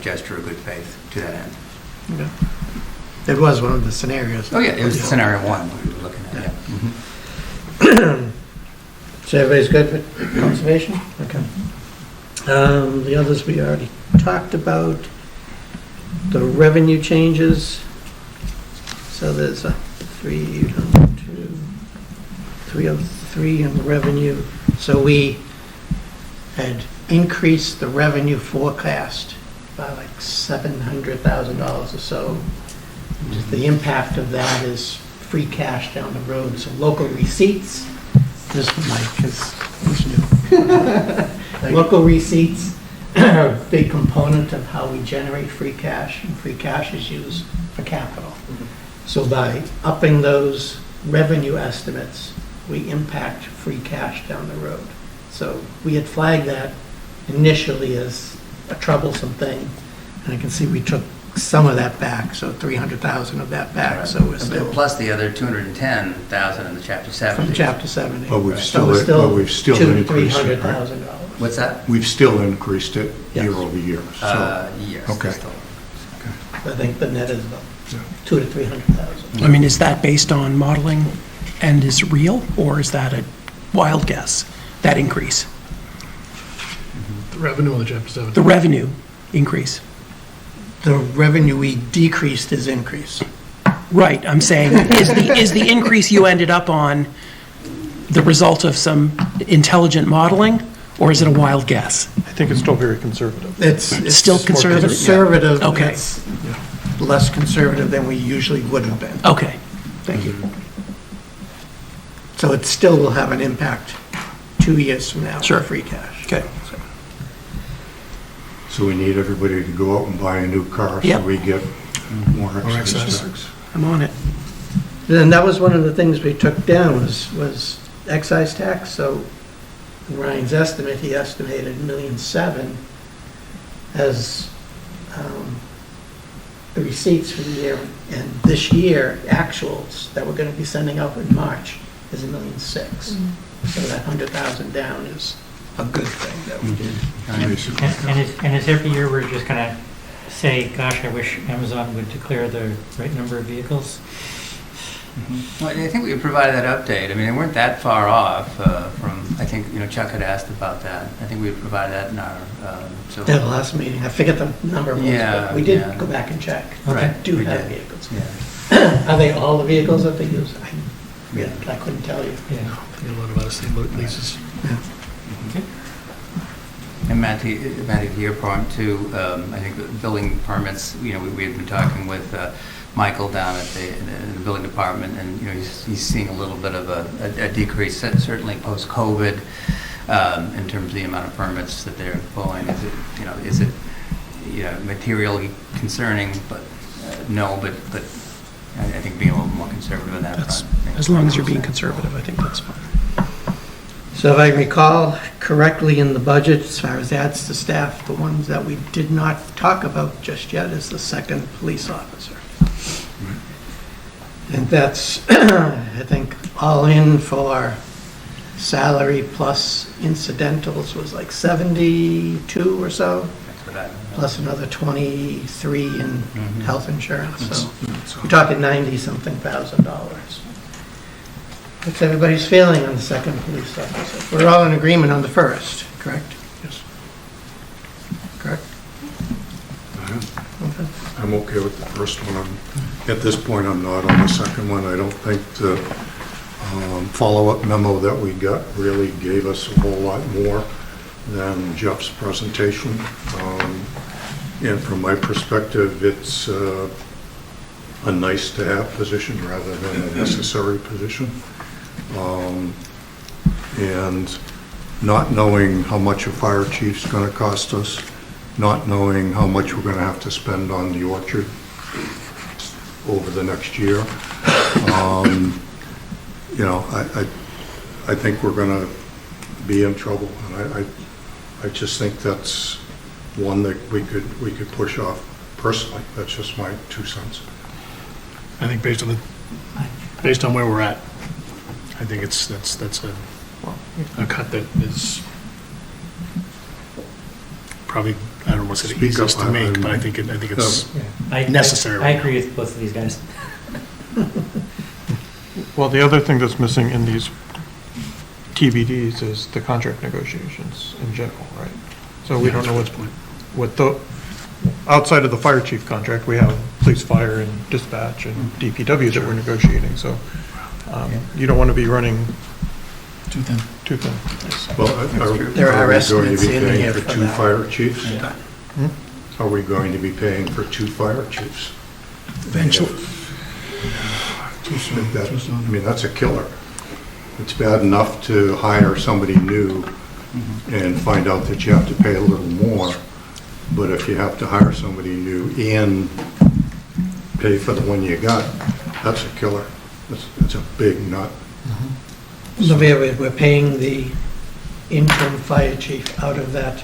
gesture of good faith to that end. Okay. It was one of the scenarios. Oh, yeah, it was scenario 1 we were looking at, yeah. Mhm. So everybody's good with conservation? Okay. The others we already talked about. The revenue changes. So there's a 303 in revenue. So we had increased the revenue forecast by like $700,000 or so. Just the impact of that is free cash down the road. So local receipts, this for Mike, because he's new. Local receipts are a big component of how we generate free cash, and free cash is used for capital. So by upping those revenue estimates, we impact free cash down the road. So we had flagged that initially as a troublesome thing, and I can see we took some of that back, so 300,000 of that back, so we're still Plus the other 210,000 in the Chapter 70. from Chapter 70. But we've So we're still $200,000 to increased it, right? $300,000. What's that? We've still increased it Yes. year over year, so. Yes. Okay. still. I think the net is about Yeah. 200,000 to 300,000. I mean, is that based on modeling and is real, or is that a wild guess, that increase? The revenue on the Chapter 7. The revenue increase? The revenue we decreased is increased. Right, I'm saying, is the increase you ended up on the result of some intelligent modeling, or is it a wild guess? I think it's still very conservative. It's Still more conservative? Conservative. Okay. It's less conservative than we usually would have been. Okay, Thank you. So it still will have an impact 2 years from now. Sure. For free cash. okay. So we need everybody to go out and buy a new car, so Yep. we get more excise excise. tax. I'm on it. Then that was one of the things we took down was excise tax. So in Ryan's estimate, he estimated $1.7 million as the receipts for the year. And this year, actuals that we're going to be sending out in March is $1.6 million. So that 100,000 down is a good thing that we did. Basically. And is every year we're just going to say, gosh, I wish Amazon would declare the right number of vehicles? Well, I think we provided that update. I mean, they weren't that far off from I think, Chuck had asked about that. I think we provided that in our, so. At the last meeting, I forget the number was, Yeah, but we did yeah. go back and check. Right, They do we have did. vehicles. Yeah. Are they all the vehicles that they use? I couldn't tell you. A lot of out-of-state leases. And Matty, to your point too, I think the building permits, we had been talking with Michael down at in the building department, and, he's seeing a little bit of a decrease, certainly post-COVID, in terms of the amount of permits that they're pulling. Is it materially concerning? But no, but I think being a little more conservative in that That's, front. as long as you're being conservative, I think that's fine. So if I recall correctly in the budget, as far as adds to staff, the ones that we did not talk about just yet is the second police officer. And that's, I think, all in for salary plus incidentals was like 72 or so, That's what I. plus another 23 in health insurance, so we're talking $90-something thousand. What's everybody's feeling on the second police officer? We're all in agreement on the first, correct? Yes. Correct? Okay. I'm okay with the first one. At this point, I'm not on the second one. I don't think the follow-up memo that we got really gave us a whole lot more than Jeff's presentation. And from my perspective, it's a nice-to-have position rather than a necessary position. And not knowing how much a fire chief's going to cost us, not knowing how much we're going to have to spend on the orchard over the next year. I think we're going to be in trouble, and I just think that's one that we could push off personally. That's just my 2 cents. I think based on where we're at, I think that's a cut that is probably, I don't want to say the Speak easiest up, to make, I'm- but I think it's I necessary. I agree with both of these guys. Well, the other thing that's missing in these TBDs is the contract negotiations in general, right? So we don't know outside of the fire chief contract, we have police, fire, and dispatch, and DPW that we're negotiating, so you don't want to be running too thin. too thin. Well, There are we going to estimates be in paying here for for 2 that. fire chiefs? Hmm? Are we going to be paying for 2 fire chiefs? Eventually. That's a killer. It's bad enough to hire somebody new and find out that you have to pay a little more, but if you have to hire somebody new and pay for the one you got, that's a killer. That's a big nut. So we're paying the interim fire chief out of that,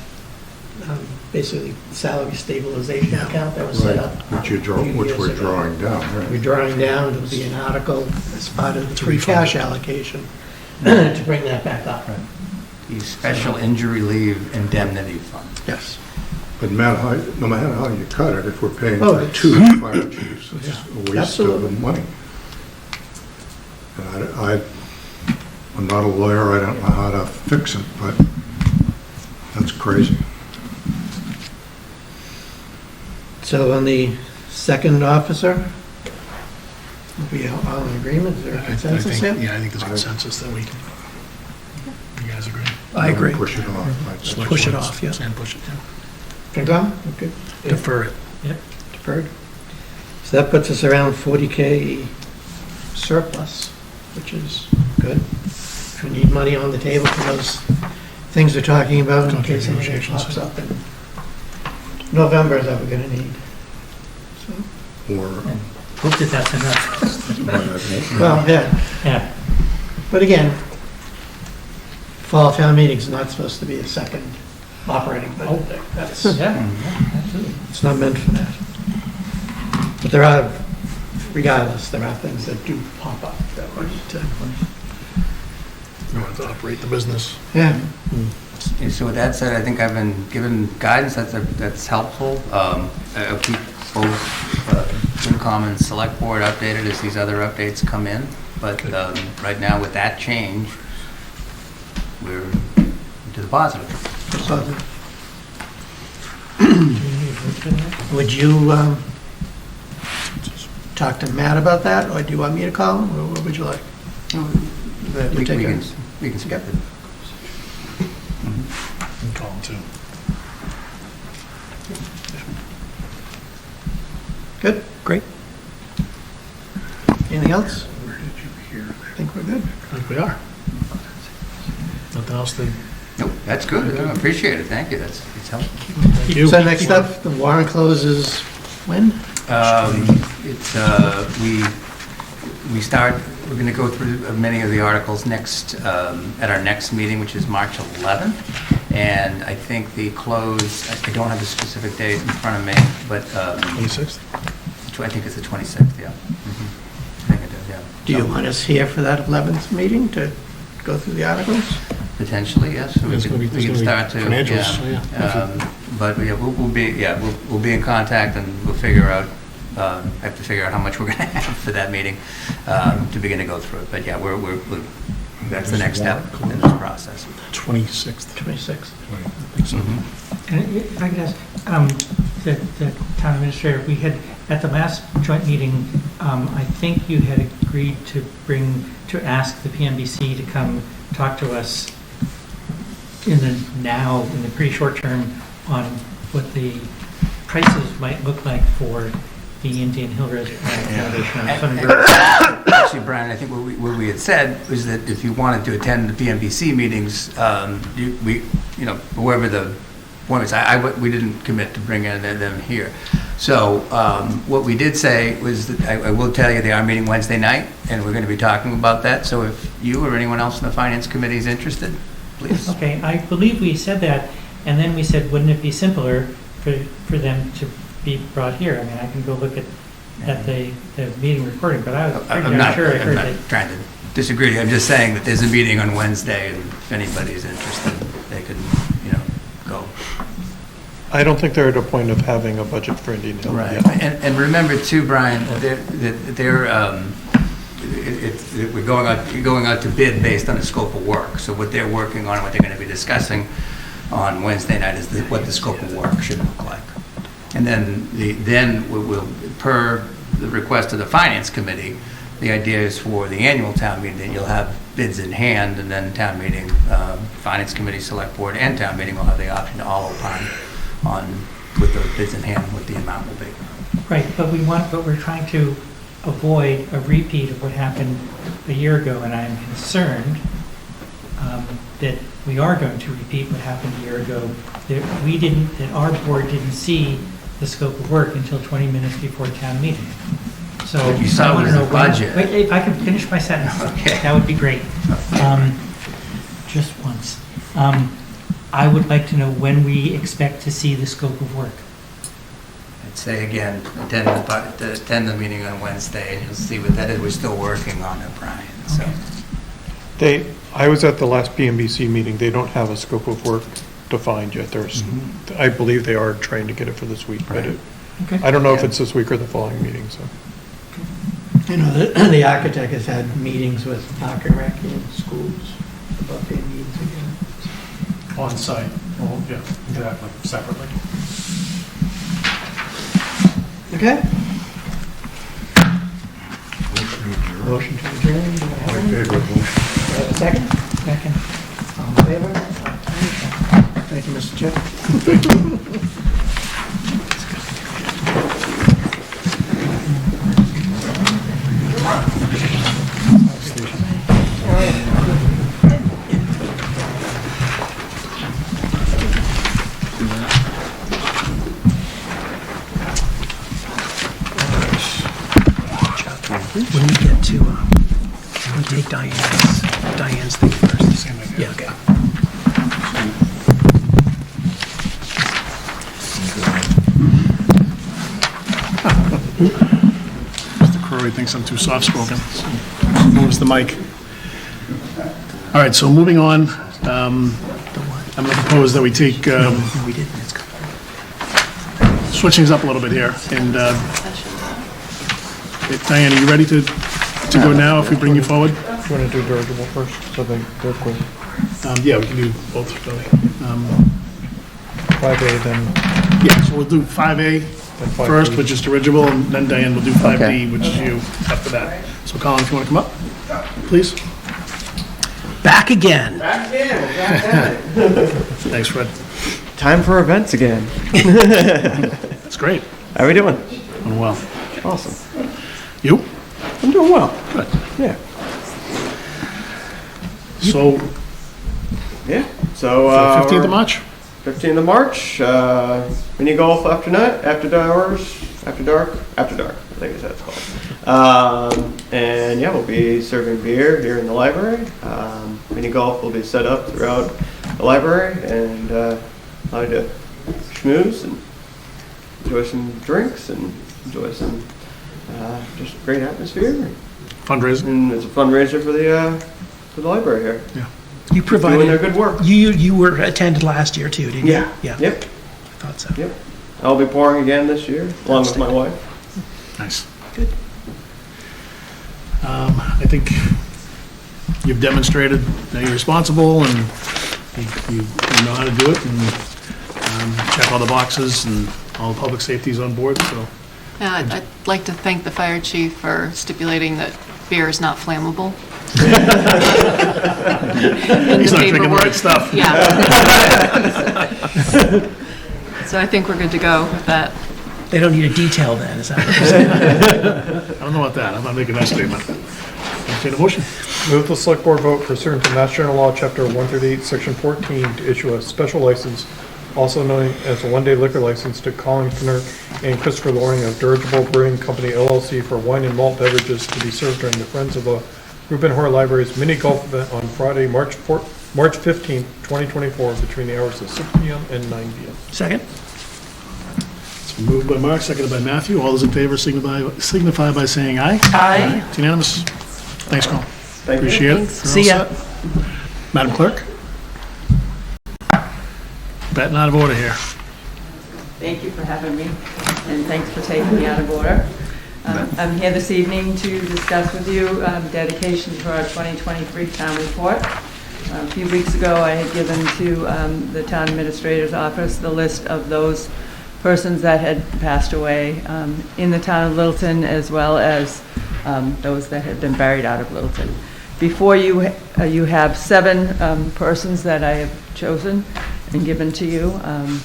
basically salary stabilization account that was set up. Which we're drawing down, We're right? drawing down, there'll be an article as part of the free cash allocation to bring that back up. The special injury leave indemnity fund. Yes. But no matter how you cut it, if we're paying Oh, for it's- 2 fire chiefs, it's a waste Absolutely. of money. And I'm not a lawyer, I don't know how to fix it, but that's crazy. So on the second officer, we are all in agreement, is there a consensus here? I think there's a consensus that you guys agree. I agree. Push it off. Select Push it boards, off, yeah. And push it, yeah. FinCom, okay, Defer it. deferred. So that puts us around 40K surplus, which is good. If we need money on the table for those things we're talking about, in case anything Negotiations. pops up in November that we're gonna need. So, Or, Hope that that's enough. well, yeah, Yeah. but again, fall town meeting's not supposed to be a second operating budget. That's, Yeah, absolutely. it's not meant for that. But there are, regardless, there are things that do pop up that we need to, We want to operate the business. yeah. And so with that said, I think I've been given guidance that's helpful. I'll keep both FinCom and Select Board updated as these other updates come in. But right now, with that change, we're to the positive. So, would you talk to Matt about that, or do you want me to call him, or what would you like? We take can, it. we can skip it. Call him too. Good? Great. Anything else? Where did you hear? I think we're good. I think we are. Nothing else to... Nope, that's good. I appreciate it. Thank you. It's helpful. Thank you. So next up, the warrant closes when? We start, we're going to go through many of the articles next, at our next meeting, which is March 11th. And I think the close, I don't have the specific date in front of me, but 26th? I think it's the 26th, yeah. I think it is, yeah. Do you So, want us here for that 11th meeting to go through the articles? Potentially, yes. We It's can- gonna be- we it's can gonna be start to, financials, so yeah. But yeah, we'll be in contact and we'll figure out, have to figure out how much we're going to have for that meeting to begin to go through it. But yeah, that's the next step in this process. 26th. 26th. I think so. And if I could ask, the town administrator, we had, at the last joint meeting, I think you had agreed to ask the PMBC to come talk to us in the pretty short term on what the prices might look like for the Indian Hill Reservation. Actually, Brian, I think what we had said was that if you wanted to attend the PMBC meetings, wherever the appointments, we didn't commit to bringing them here. So what we did say was that I will tell you they are meeting Wednesday night, and we're going to be talking about that. So if you or anyone else in the Finance Committee is interested, please. Okay, I believe we said that, and then we said, wouldn't it be simpler for them to be brought here? I mean, I can go look at the meeting recording, but I was pretty I'm darn not sure I heard that. trying to disagree. I'm just saying that there's a meeting on Wednesday, and if anybody's interested, they can, go. I don't think they're at a point of having a budget for Indian Hill Right. yet. And remember too, Brian, we're going out to bid based on the scope of work. So what they're working on, what they're going to be discussing on Wednesday night is what the scope of work should look like. And then we'll, per the request of the Finance Committee, the idea is for the annual town meeting, that you'll have bids in hand, and then town meeting, Finance Committee, Select Board, and town meeting will have the option to all opine on, with the bids in hand, what the amount will be. Right, but we're trying to avoid a repeat of what happened a year ago, and I'm concerned that we are going to repeat what happened a year ago, that our board didn't see the scope of work until 20 minutes before town meeting. So What you saw I want was to the know when- budget. Wait, if I can finish my sentence, Okay. that would be great. Just once. I would like to know when we expect to see the scope of work. I'd say again, attend the meeting on Wednesday, and you'll see what that is. We're still working on it, Brian, so. I was at the last PMBC meeting. They don't have a scope of work defined yet. I believe they are trying to get it for this week, but Right. Okay. I don't know if Yeah. it's this week or the following meeting, so. The architect has had meetings with Park and Rec and schools about their needs again. On site. Oh, yeah, exactly, separately. Okay? Motion to adjourn. Do I have one? Do I have a second? Second. All in favor? Thank you, Mr. Chair. When we get to, can we take Diane's thing first? Yeah, okay. Mr. Crowe thinks I'm too soft-spoken. Moves the mic. All right, so moving on, I'm going to propose that we take, We didn't, it's good. switch things up a little bit here. And Diane, are you ready to go now if we bring you forward? You want to do dirigible first, so they're quick? Yeah, we can do both, Tony. 5A, then Yeah, so we'll do 5A 5B. first, which is original, and then Diane will do 5B, Okay. which is you after that. So Colin, if you want to come up, please. Back again. Back again, we're back at it. Thanks, Fred. Time for events again. That's great. How are we doing? Doing well. Awesome. You? I'm doing well. Good. Yeah. So, Yeah. So, 15th of March? 15th of March, mini golf after night, after hours, after dark, I think is what it's called. And yeah, we'll be serving beer here in the library. Mini golf will be set up throughout the library and allow you to schmooze and enjoy some drinks and enjoy some just great atmosphere. Fundraising? And it's a fundraiser for the library here. You Doing their provided, good work. you were attended last year too, didn't you? Yeah. Yeah, Yep. I thought so. Yep. I'll be pouring again this year, along with my wife. Nice. Good. I think you've demonstrated that you're responsible and you know how to do it and check all the boxes and all the public safety's on board, so. Yeah, I'd like to thank the fire chief for stipulating that beer is not flammable. He's not drinking the right stuff. Yeah. So I think we're good to go with that. They don't need a detail then, is that what you're saying? I don't know about that, I'm not making that statement. Entertain a motion? Move the select board vote pursuant to Mass General Law, Chapter 138, Section 14, to issue a special license, also known as a one-day liquor license, to Colin Kinner and Christopher Loring of Dirigible Brewing Company LLC for wine and malt beverages to be served during the Friends of the Reuben Hoare Library's mini golf event on Friday, March 15th, 2024, between the hours of 6 p.m. and 9 p.m. Second? It's moved by Mark, seconded by Matthew. All those in favor signify by saying aye. Aye. It's unanimous. Thanks, Colin. Thank you. Appreciate it. Thanks. You're See all ya. set. Madam Clerk? Batting out of order here. Thank you for having me, and thanks for taking me out of order. I'm here this evening to discuss with you dedication to our 2023 town report. A few weeks ago, I had given to the town administrator's office the list of those persons that had passed away in the town of Littleton, as well as those that had been buried out of Littleton. Before you, you have 7 persons that I have chosen and given to you. A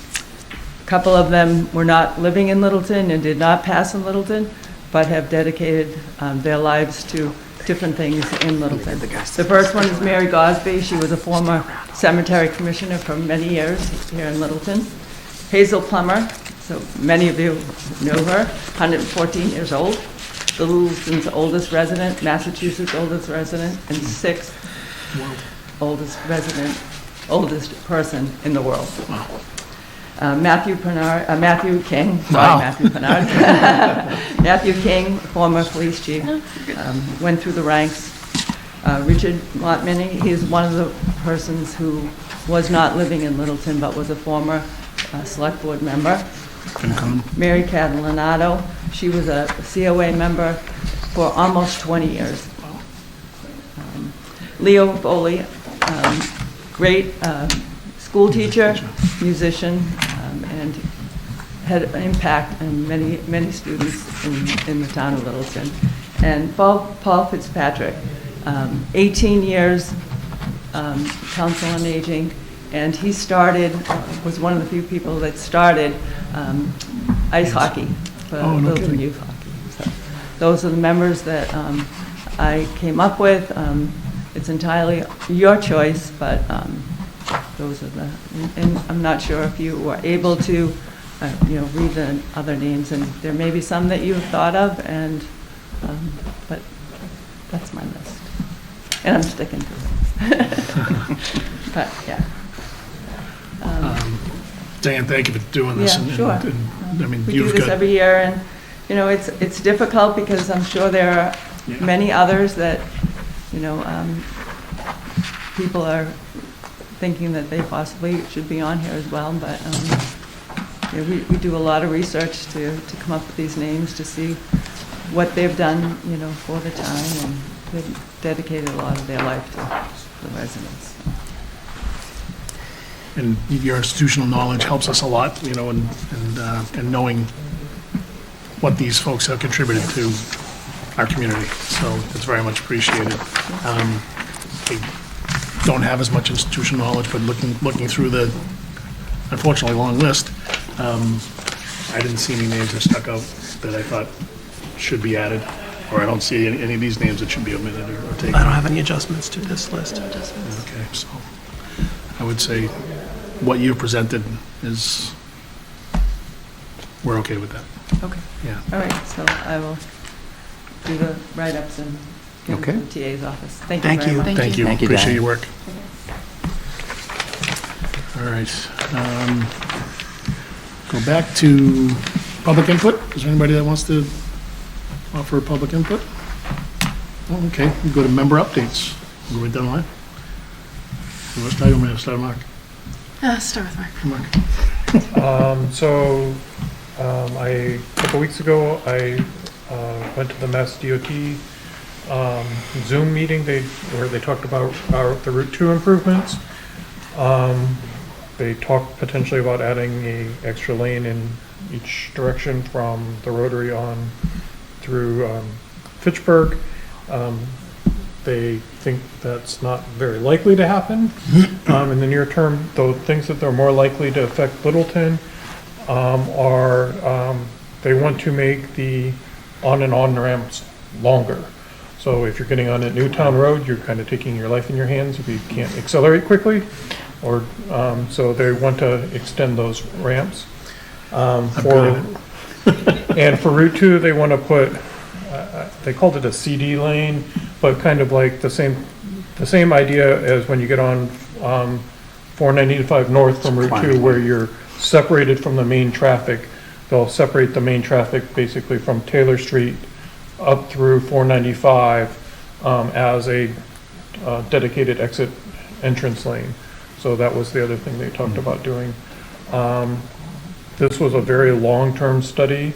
couple of them were not living in Littleton and did not pass in Littleton, but have dedicated their lives to different things in Littleton. The first one is Mary Gosby. She was a former cemetery commissioner for many years here in Littleton. Hazel Plummer, so many of you know her, 114 years old. The Littleton's oldest resident, Massachusetts' oldest resident, and 6th oldest resident, oldest person in the world. Matthew King, Matthew Bernard. Matthew King, former police chief, went through the ranks. Richard Montminy, he's one of the persons who was not living in Littleton, but was a former select board member. Mary Catalanato, she was a COA member for almost 20 years. Leo Foley, great school teacher, musician, and had an impact on many students in the town of Littleton. And Paul Fitzpatrick, 18 years Council on Aging, and he started, was one of the few people that started ice hockey, for Littleton youth hockey. So those are the members that I came up with. It's entirely your choice, but those are the, and I'm not sure if you were able to, read the other names, and there may be some that you've thought of, and but that's my list, and I'm sticking to it. But yeah. Dan, thank you for doing this. Yeah, sure. I mean, We do you've this got, every year, and, it's difficult because I'm sure there are many others that, people are thinking that they possibly should be on here as well, but we do a lot of research to come up with these names, to see what they've done, for the town, and they've dedicated a lot of their life to the residents. and your institutional knowledge helps us a lot, you know, and knowing what these folks have contributed to our community. So it's very much appreciated. I don't have as much institutional knowledge, but looking through the unfortunately long list, I didn't see any names that stuck out that I thought should be added, or I don't see any of these names that should be omitted or taken. I don't have any adjustments to this list. Okay, so I would say what you presented is, we're okay with that. Okay. Yeah. All right, so I will do the write-ups and get them to the TA's office. Thank you very much. Thank you. Thank you, Appreciate Diane. your work. All right. Go back to public input. Is there anybody that wants to offer public input? Oh, okay, we go to member updates. We're right down the line. You want to start? You want me to start, Mark? Start with Mark. Mark. A couple weeks ago, I went to the Mass DOT Zoom meeting where they talked about the Route 2 improvements. They talked potentially about adding an extra lane in each direction from the Rotary on through Fitchburg. They think that's not very likely to happen in the near term, though things that are more likely to affect Littleton are they want to make the on and on ramps longer. So if you're getting on at Newtown Road, you're kind of taking your life in your hands if you can't accelerate quickly, or so they want to extend those ramps. And for Route 2, they want to put they called it a CD lane, but kind of like the same idea as when you get on 495 north from Route 2, where you're separated from the main traffic. They'll separate the main traffic basically from Taylor Street up through 495 as a dedicated exit entrance lane. So that was the other thing they talked about doing. This was a very long-term study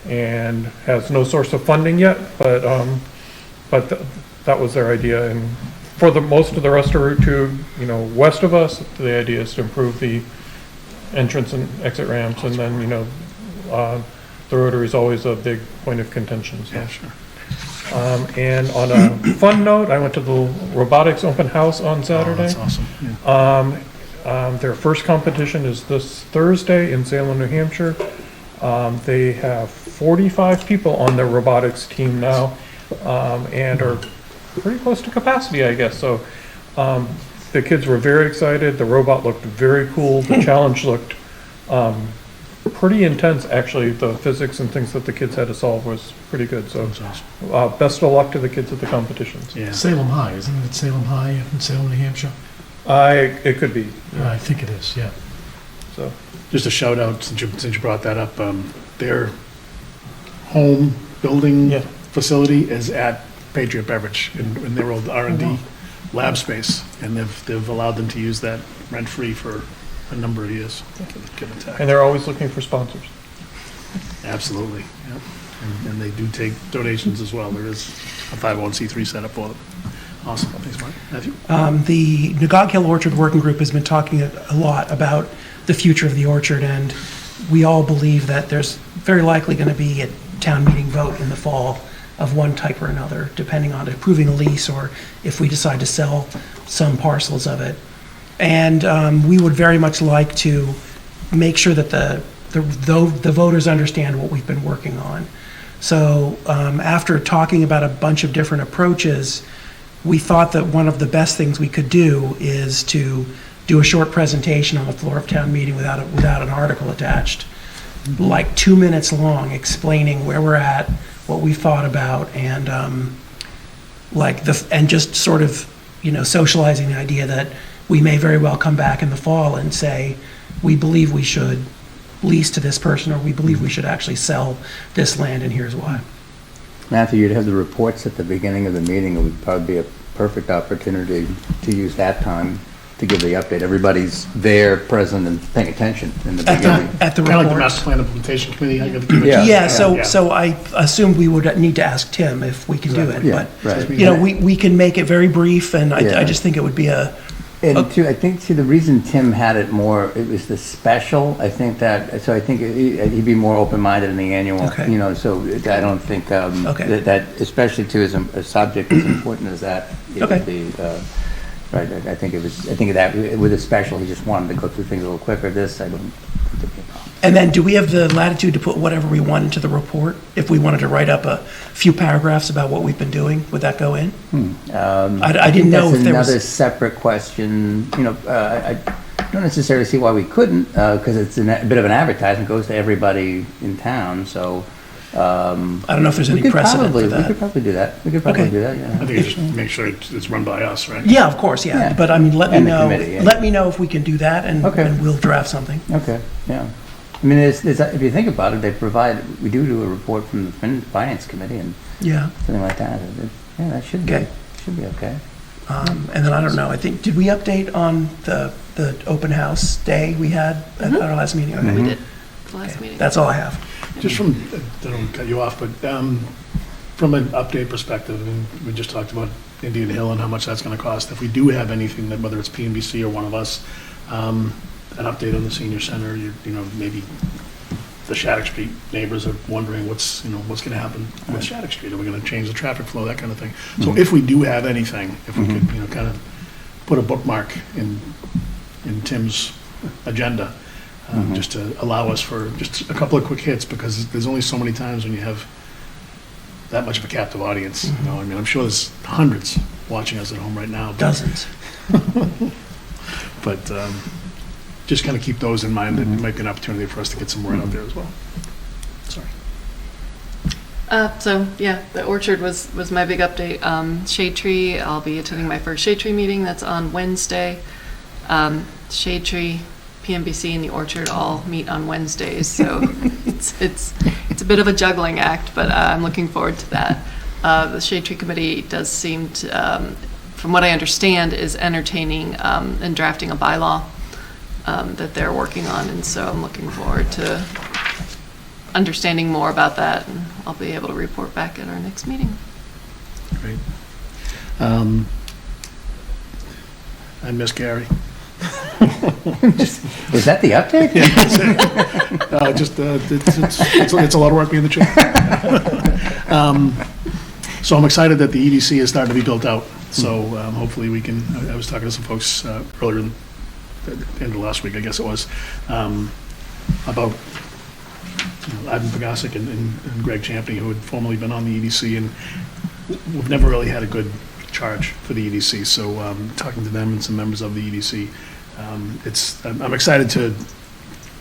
and has no source of funding yet, but that was their idea. And for most of the rest of Route 2, you know, west of us, the idea is to improve the entrance and exit ramps, and then, you know, the Rotary is always a big point of contention. So. Yeah, sure. And on a fun note, I went to the robotics open house on Saturday. Oh, that's awesome. Yeah. Their first competition is this Thursday in Salem, New Hampshire. They have 45 people on their robotics team now, and are pretty close to capacity, I guess. So the kids were very excited. The robot looked very cool. The challenge looked pretty intense, actually. The physics and things that the kids had to solve was pretty good. So best of luck to the kids at the competitions. Yeah. Salem High, isn't it Salem High in Salem, New Hampshire? It could be. I think it is, yeah. So Just a shout out, since you brought that up, their home building facility is at Patriot Beverage in their old R&D lab space, and they've allowed them to use that rent-free for a number of years. Give and take. And they're always looking for sponsors. Absolutely, yeah. And they do take donations as well. There is a 501c3 set up for them. Awesome, thanks, Mark. Matthew? The Nagog Hill Orchard Working Group has been talking a lot about the future of the orchard, and we all believe that there's very likely going to be a town meeting vote in the fall of one type or another, depending on approving a lease or if we decide to sell some parcels of it. And we would very much like to make sure that the voters understand what we've been working on. So after talking about a bunch of different approaches, we thought that one of the best things we could do is to do a short presentation on the floor of town meeting without an article attached, like 2 minutes long, explaining where we're at, what we thought about, and and just sort of, you know, socializing the idea that we may very well come back in the fall and say, we believe we should lease to this person, or we believe we should actually sell this land, and here's why. Matthew, you'd have the reports at the beginning of the meeting. It would probably be a perfect opportunity to use that time to give the update. Everybody's there, present, and paying attention in the beginning. At the Kind of like the reports. Master Plan Implementation Committee. Yeah. So I assume we would need to ask Tim if we can do it, Yeah, but, right. you know, we can make it very brief, and I Yeah. just think it would be a And two, I think, the reason Tim had it more, it was the special, I think so I think he'd be more open-minded in the annual, Okay. so I don't think, Okay. that, especially to a subject as important as that, it Okay. would be, right, I think that, with a special, he just wanted to go through things a little quicker. This, I don't think there'd be a problem. And then do we have the latitude to put whatever we want into the report? If we wanted to write up a few paragraphs about what we've been doing, would that go in? I didn't know if there was... That's another separate question. I don't necessarily see why we couldn't, because it's a bit of an advertisement, goes to everybody in town, so... I don't know if there's any precedent for We that. could probably do that. Yeah. I think you just make sure it's run by us, right? Yeah, of course, yeah. Yeah. But I mean, let me And the know. committee, yeah. Let me know if we can do that, and Okay. and we'll draft something. Okay, yeah. I mean, if you think about it, we do a report from the Finance Committee and Yeah. something like that. Yeah, that should be okay. And then I don't know. I think did we update on the open house day we had at our last meeting? Okay. We did, the last meeting. That's all I have. Just from, I don't cut you off, but from an update perspective, and we just talked about Indian Hill and how much that's going to cost. If we do have anything that, whether it's PNBC or one of us, an update on the senior center, maybe the Shattuck Street neighbors are wondering what's going to happen with Shattuck Street. Are we going to change the traffic flow, that kind of thing. So if we do have anything, if we could, kind of put a bookmark in Tim's agenda, just to allow us for just a couple of quick hits, because there's only so many times when you have that much of a captive audience. I mean, I'm sure there's hundreds watching us at home right now. Dozens. But just kind of keep those in mind. That it might be an opportunity for us to get some word out there as well. Sorry. So, yeah, the orchard was my big update. Shade Tree, I'll be attending my first Shade Tree meeting. That's on Wednesday. Shade Tree, PNBC, and the orchard all meet on Wednesdays, so it's a bit of a juggling act, but I'm looking forward to that. The Shade Tree Committee does seem to, from what I understand, is entertaining and drafting a bylaw that they're working on, and so I'm looking forward to understanding more about that, and I'll be able to report back at our next meeting. Great. I miss Gary. Is that the update? Yeah, that's it. It's a lot of work being the chair. So I'm excited that the EDC is starting to be built out. So hopefully we can, I was talking to some folks earlier in the end of last week, I guess it was, about Ivan Pagasic and Greg Champney, who had formerly been on the EDC, and we've never really had a good charge for the EDC. So talking to them and some members of the EDC, I'm excited to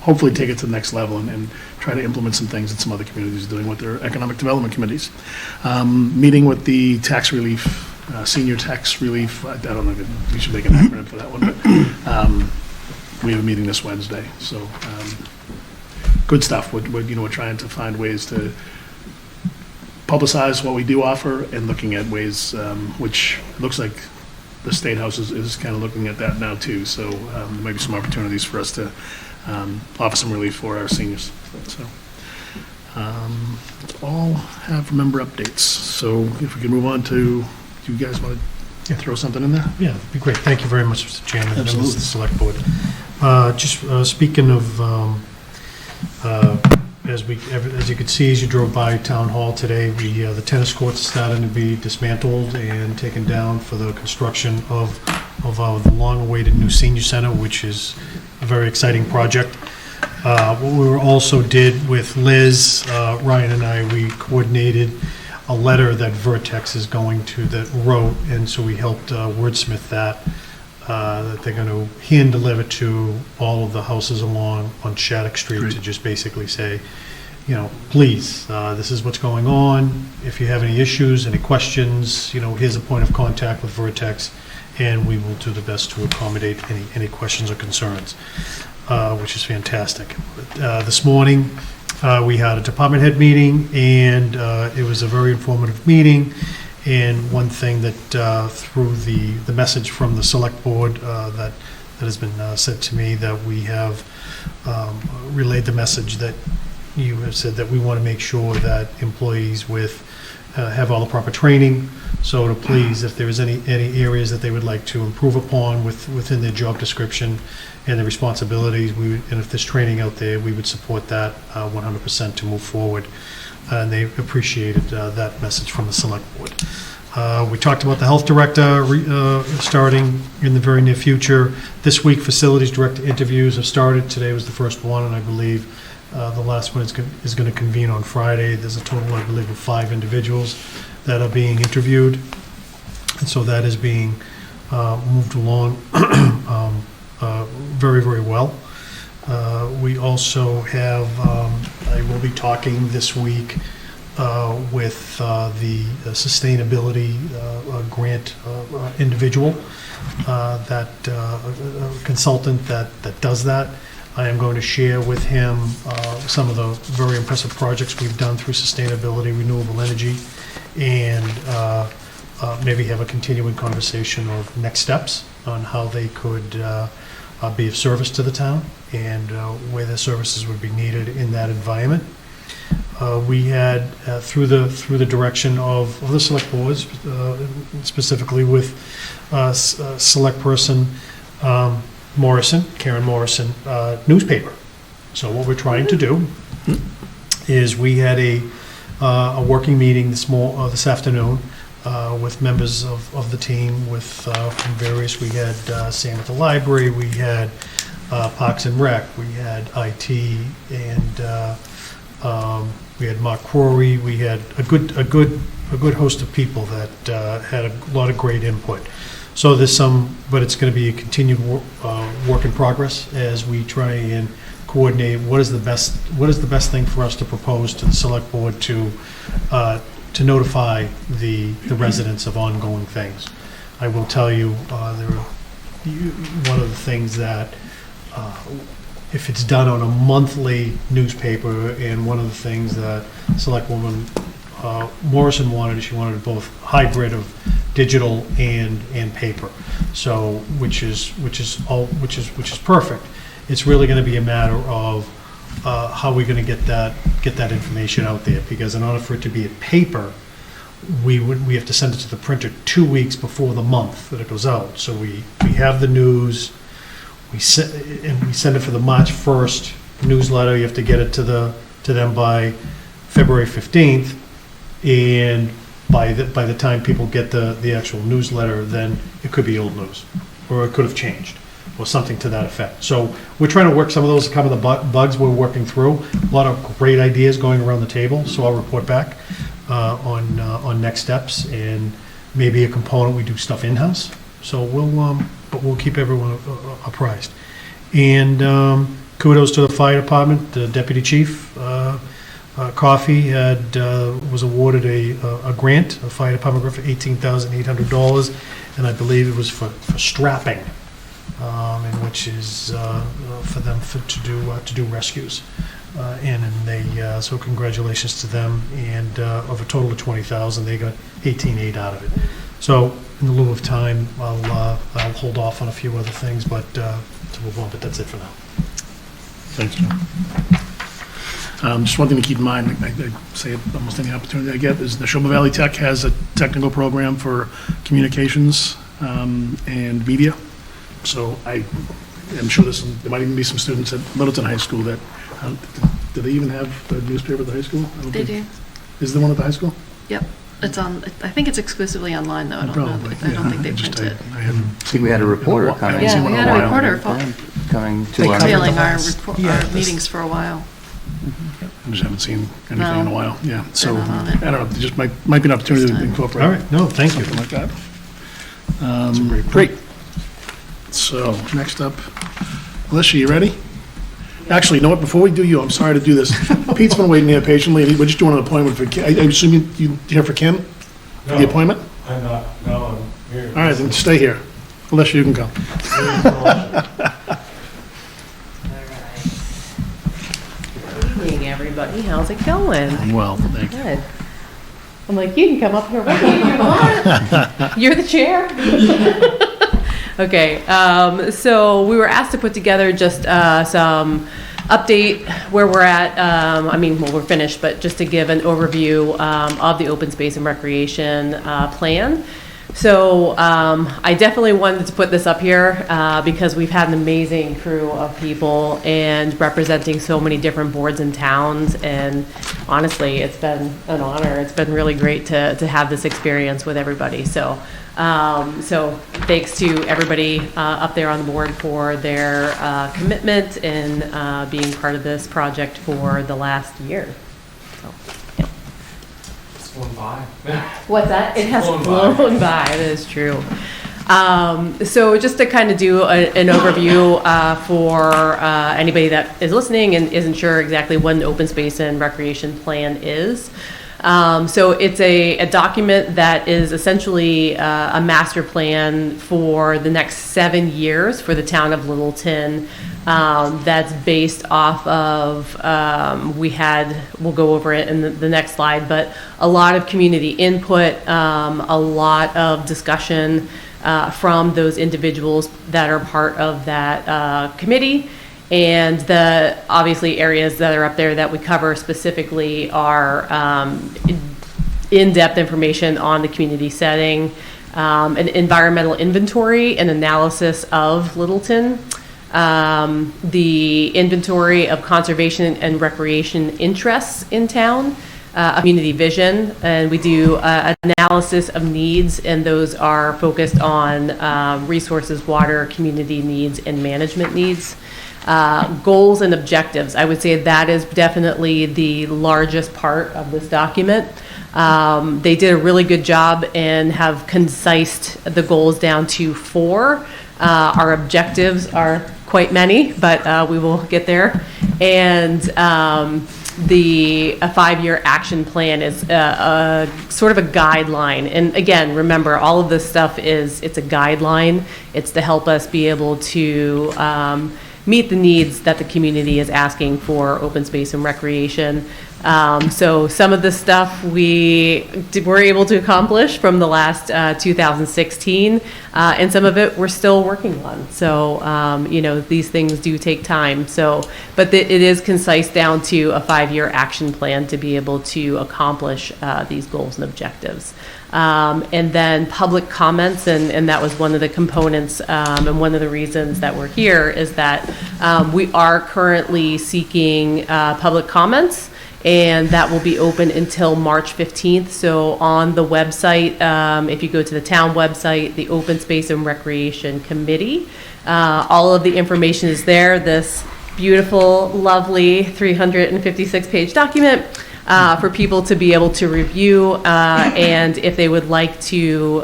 hopefully take it to the next level and try to implement some things that some other communities are doing with their economic development committees. Meeting with the tax relief, senior tax relief, I don't know if we should make an acronym for that one, but we have a meeting this Wednesday. So good stuff. We're trying to find ways to publicize what we do offer and looking at ways, which looks like the State House is kind of looking at that now too. So there might be some opportunities for us to offer some relief for our seniors. So all have member updates. So if we can move on to, do you guys want to throw something in there? Yeah, that'd be great. Thank you very much, Mr. Chairman, and members of Absolutely. the Select Board. Just speaking of, as you could see, as you drove by Town Hall today, the tennis courts are starting to be dismantled and taken down for the construction of the long-awaited new senior center, which is a very exciting project. What we also did with Liz, Ryan and I, we coordinated a letter that Vertex is going to, that wrote, and so we helped wordsmith that they're going to hand deliver to all of the houses along on Shattuck Street. Great. To just basically say, please, this is what's going on. If you have any issues, any questions, here's a point of contact with Vertex, and we will do the best to accommodate any questions or concerns, which is fantastic. This morning, we had a department head meeting, and it was a very informative meeting. And one thing that through the message from the select board that has been said to me, that we have relayed the message that you have said, that we want to make sure that employees with have all the proper training. So to please, if there's any areas that they would like to improve upon within their job description and the responsibilities, and if there's training out there, we would support that 100% to move forward. And they appreciated that message from the select board. We talked about the health director starting in the very near future. This week, facilities director interviews have started. Today was the first one, and I believe the last one is going to convene on Friday. There's a total, I believe, of 5 individuals that are being interviewed. And so that is being moved along very, very well. We also have, I will be talking this week with the sustainability grant individual, that consultant that does that. I am going to share with him some of the very impressive projects we've done through sustainability, renewable energy, and maybe have a continuing conversation of next steps on how they could be of service to the town and where their services would be needed in that environment. We had, through the direction of the select boards, specifically with select person Morrison, Karen Morrison, newspaper. So what we're trying to do is we had a working meeting this afternoon with members of the team from various. We had Sam at the library, we had Parks and Rec, we had IT, and we had Mark Quarry. We had a good host of people that had a lot of great input. So there's some, but it's going to be a continued work in progress as we try and coordinate what is the best thing for us to propose to the select board to notify the residents of ongoing things. I will tell you, one of the things that if it's done on a monthly newspaper, and one of the things that Selectwoman Morrison wanted, she wanted both hybrid of digital and paper. So which is perfect. It's really going to be a matter of how we're going to get that information out there, because in order for it to be a paper, we have to send it to the printer 2 weeks before the month that it goes out. So we have the news. We send it for the March 1st newsletter. You have to get it to them by February 15th, and by the time people get the actual newsletter, then it could be old news, or it could have changed, or something to that effect. So we're trying to work some of those, the bugs we're working through. A lot of great ideas going around the table, so I'll report back on next steps, and maybe a component we do stuff in-house. So we'll keep everyone apprised. And kudos to the fire department. The deputy chief, Coffey, was awarded a grant, a fire department grant for $18,800, and I believe it was for strapping, and which is for them to do rescues. And they so congratulations to them. And of a total of $20,000, they got $18,800 out of it. So in the lieu of time, I'll hold off on a few other things, but to move on. But that's it for now. Thanks, John. Just one thing to keep in mind, I say it almost any opportunity I get, is Neshoba Valley Tech has a technical program for communications and media. So I am sure there might even be some students at Middleton High School that, do they even have a newspaper at the high school? They do. Is there one at the high school? Yep. It's on, I think it's exclusively online, though. I don't know. Probably, I don't think they just print it. I haven't I think we had a reporter coming. Yeah, we had a reporter coming to They our. covered Detailing the our last- meetings for a while. I just haven't seen anything in a while. Yeah, so, not on it. I don't know, there just might be an opportunity This to time. incorporate. All right. No, thank you. Something like that. That's a great point. Great. So, next up, Alicia, you ready? Actually, you know what, before we do you, I'm sorry to do this. Pete's been waiting here patiently, and we're just doing an appointment for Kim. I assume you here for Kim? For the appointment? I'm not, no, I'm here. All right, then stay here. Alicia, you can come. Good evening, everybody. How's it going? Well, thank you. Good. I'm like, you can come up here with me if you want. You're the chair. Okay, so we were asked to put together just some update where we're at. I mean, well, we're finished, but just to give an overview of the open space and recreation plan. So I definitely wanted to put this up here because we've had an amazing crew of people and representing so many different boards and towns. And honestly, it's been an honor. It's been really great to have this experience with everybody. So thanks to everybody up there on the board for their commitment and being part of this project for the last year. So, yeah. Flown by. What's that? It has Flown flown by. That is true. So just to kind of do an overview for anybody that is listening and isn't sure exactly what an open space and recreation plan is. So it's a document that is essentially a master plan for the next 7 years for the town of Littleton. That's based off of, we'll go over it in the next slide, but a lot of community input, a lot of discussion from those individuals that are part of that committee. And the obviously areas that are up there that we cover specifically are in-depth information on the community setting, an environmental inventory and analysis of Littleton, the inventory of conservation and recreation interests in town, a community vision, and we do an analysis of needs, and those are focused on resources, water, community needs, and management needs. Goals and objectives. I would say that is definitely the largest part of this document. They did a really good job and have concised the goals down to 4. Our objectives are quite many, but we will get there. And a 5-year action plan is a sort of a guideline. And again, remember, all of this stuff it's a guideline. It's to help us be able to meet the needs that the community is asking for open space and recreation. So some of the stuff we were able to accomplish from the last 2016, and some of it we're still working on. So, these things do take time. So, but it is concise down to a 5-year action plan to be able to accomplish these goals and objectives. And then public comments, and that was one of the components, and one of the reasons that we're here is that we are currently seeking public comments, and that will be open until March 15th. So on the website, if you go to the town website, the Open Space and Recreation Committee, all of the information is there. This beautiful, lovely 356-page document for people to be able to review, and if they would like to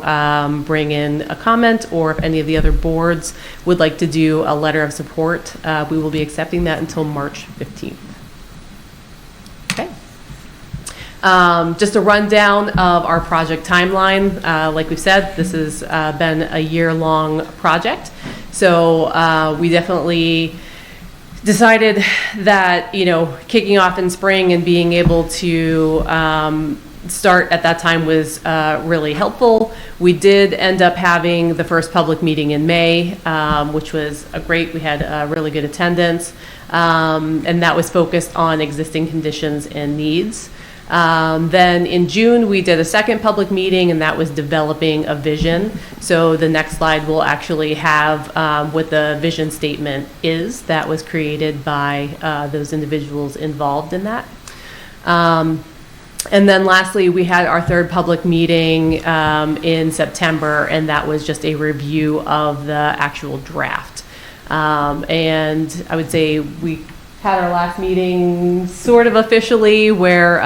bring in a comment, or if any of the other boards would like to do a letter of support, we will be accepting that until March 15th. Okay. Just a rundown of our project timeline. Like we said, this has been a year-long project, so we definitely decided that, kicking off in spring and being able to start at that time was really helpful. We did end up having the first public meeting in May, which was great. We had really good attendance, and that was focused on existing conditions and needs. Then in June, we did a second public meeting, and that was developing a vision. So the next slide will actually have what the vision statement is that was created by those individuals involved in that. And then lastly, we had our third public meeting in September, and that was just a review of the actual draft. And I would say we had our last meeting sort of officially where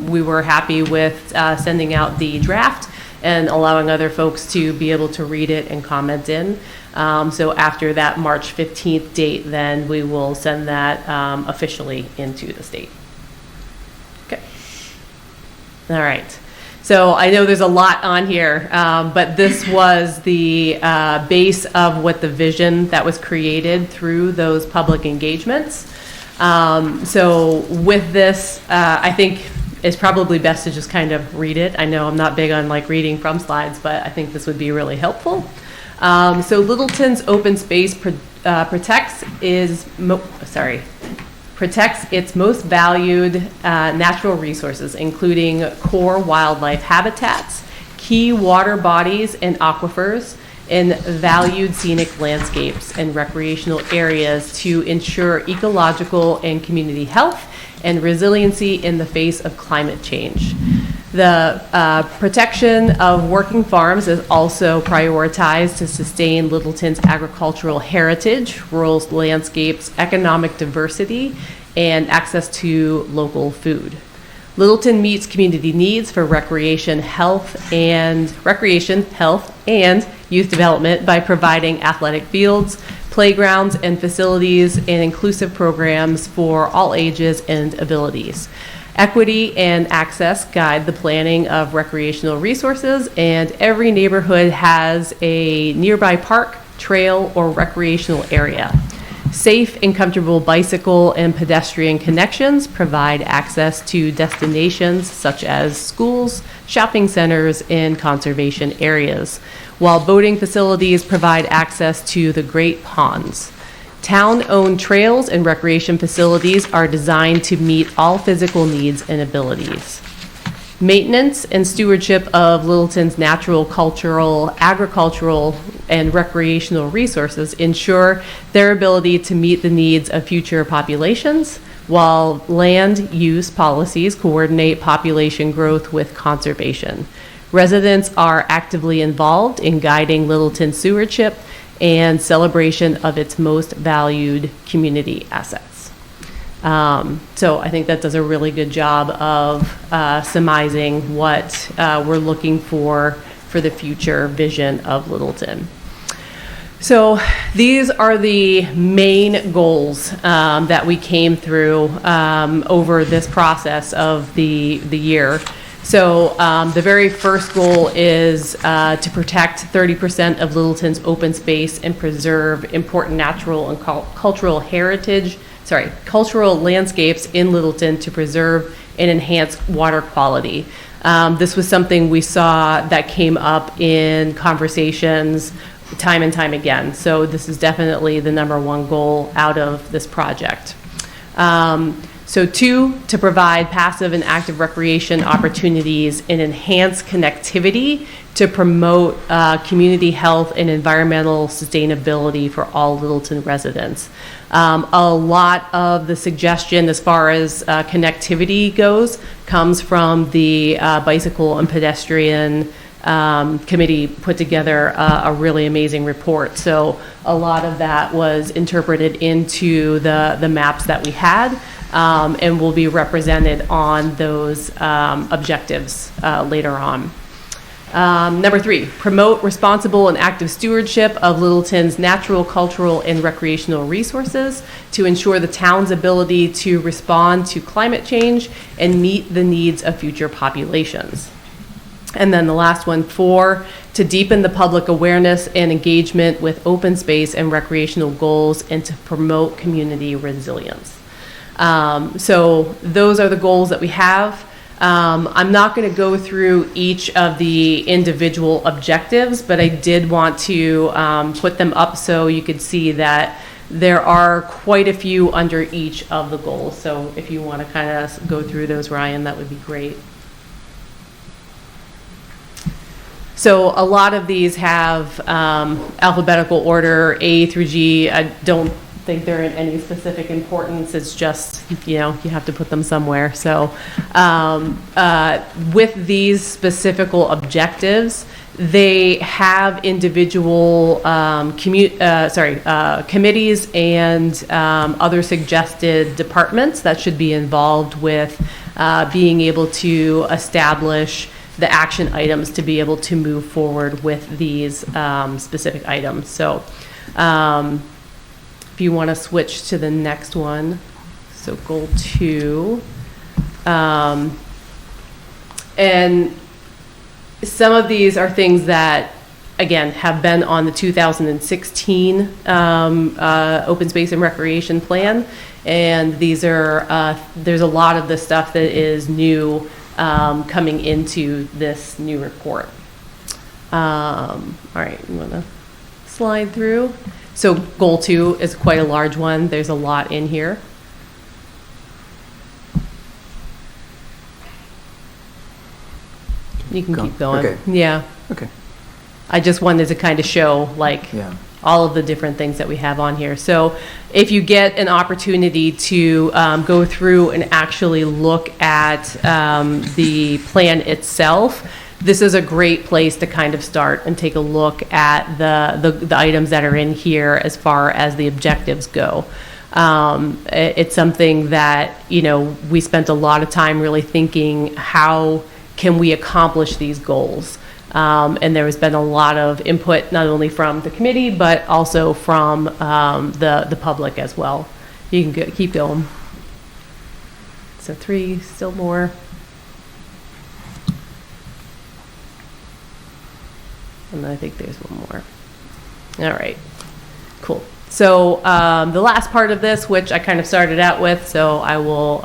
we were happy with sending out the draft and allowing other folks to be able to read it and comment in. So after that March 15th date, then we will send that officially into the state. Okay. All right. So I know there's a lot on here, but this was the base of what the vision that was created through those public engagements. So with this, I think it's probably best to just kind of read it. I know I'm not big on reading from slides, but I think this would be really helpful. So Littleton's open space protects is, protects its most valued natural resources, including core wildlife habitats, key water bodies and aquifers, and valued scenic landscapes and recreational areas to ensure ecological and community health and resiliency in the face of climate change. The protection of working farms is also prioritized to sustain Littleton's agricultural heritage, rural landscapes, economic diversity, and access to local food. Littleton meets community needs for recreation, health, and youth development by providing athletic fields, playgrounds, and facilities and inclusive programs for all ages and abilities. Equity and access guide the planning of recreational resources, and every neighborhood has a nearby park, trail, or recreational area. Safe and comfortable bicycle and pedestrian connections provide access to destinations such as schools, shopping centers, and conservation areas, while boating facilities provide access to the Great Ponds. Town-owned trails and recreation facilities are designed to meet all physical needs and abilities. Maintenance and stewardship of Littleton's natural, cultural, agricultural, and recreational resources ensure their ability to meet the needs of future populations, while land use policies coordinate population growth with conservation. Residents are actively involved in guiding Littleton's stewardship and celebration of its most valued community assets. So I think that does a really good job of surmising what we're looking for the future vision of Littleton. So these are the main goals that we came through over this process of the year. So the very first goal is to protect 30% of Littleton's open space and preserve important natural and cultural landscapes in Littleton to preserve and enhance water quality. This was something we saw that came up in conversations time and time again. So this is definitely the number one goal out of this project. So 2, to provide passive and active recreation opportunities and enhance connectivity to promote community health and environmental sustainability for all Littleton residents. A lot of the suggestion as far as connectivity goes comes from the Bicycle and Pedestrian Committee put together a really amazing report. So a lot of that was interpreted into the maps that we had. And will be represented on those objectives later on. Number 3, promote responsible and active stewardship of Littleton's natural, cultural, and recreational resources to ensure the town's ability to respond to climate change and meet the needs of future populations. And then the last one, 4, to deepen the public awareness and engagement with open space and recreational goals and to promote community resilience. So those are the goals that we have. I'm not going to go through each of the individual objectives, but I did want to put them up so you could see that there are quite a few under each of the goals. So if you want to kind of go through those, Ryan, that would be great. So a lot of these have alphabetical order, A through G. I don't think they're in any specific importance. It's just, you have to put them somewhere. So with these specific objectives, they have individual committees and other suggested departments that should be involved with being able to establish the action items to be able to move forward with these specific items. So if you want to switch to the next one, so goal 2. And some of these are things that, again, have been on the 2016 Open Space and Recreation Plan. And these are, there's a lot of the stuff that is new coming into this new report. All right, I'm going to slide through. So goal 2 is quite a large one. There's a lot in here. You can Go. keep going. Okay. Yeah. Okay. I just wanted to kind of show, like, Yeah. all of the different things that we have on here. So if you get an opportunity to go through and actually look at the plan itself, this is a great place to kind of start and take a look at the items that are in here as far as the objectives go. It's something that, you know, we spent a lot of time really thinking, how can we accomplish these goals? And there has been a lot of input, not only from the committee, but also from the public as well. You can keep going. So 3, still more. And I think there's one more. All right, cool. So the last part of this, which I kind of started out with, so I will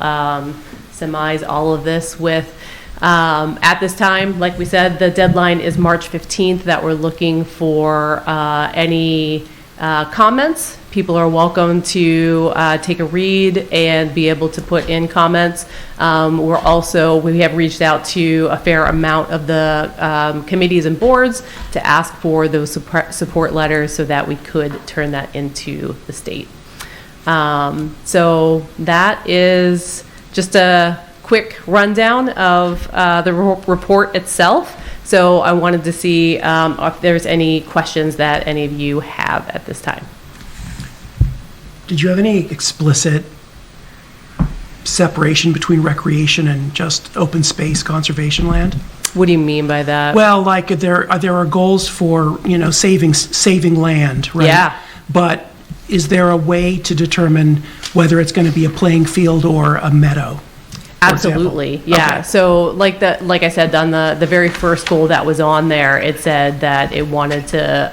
surmise all of this with, at this time, like we said, the deadline is March 15th, that we're looking for any comments. People are welcome to take a read and be able to put in comments. We have reached out to a fair amount of the committees and boards to ask for those support letters so that we could turn that into the state. So that is just a quick rundown of the report itself. So I wanted to see if there's any questions that any of you have at this time. Did you have any explicit separation between recreation and just open space conservation land? What do you mean by that? Well, like there are goals for, you know, saving land, right? Yeah. But is there a way to determine whether it's going to be a playing field or a meadow? Absolutely, yeah. Okay. So like I said, on the very first goal that was on there, it said that it wanted to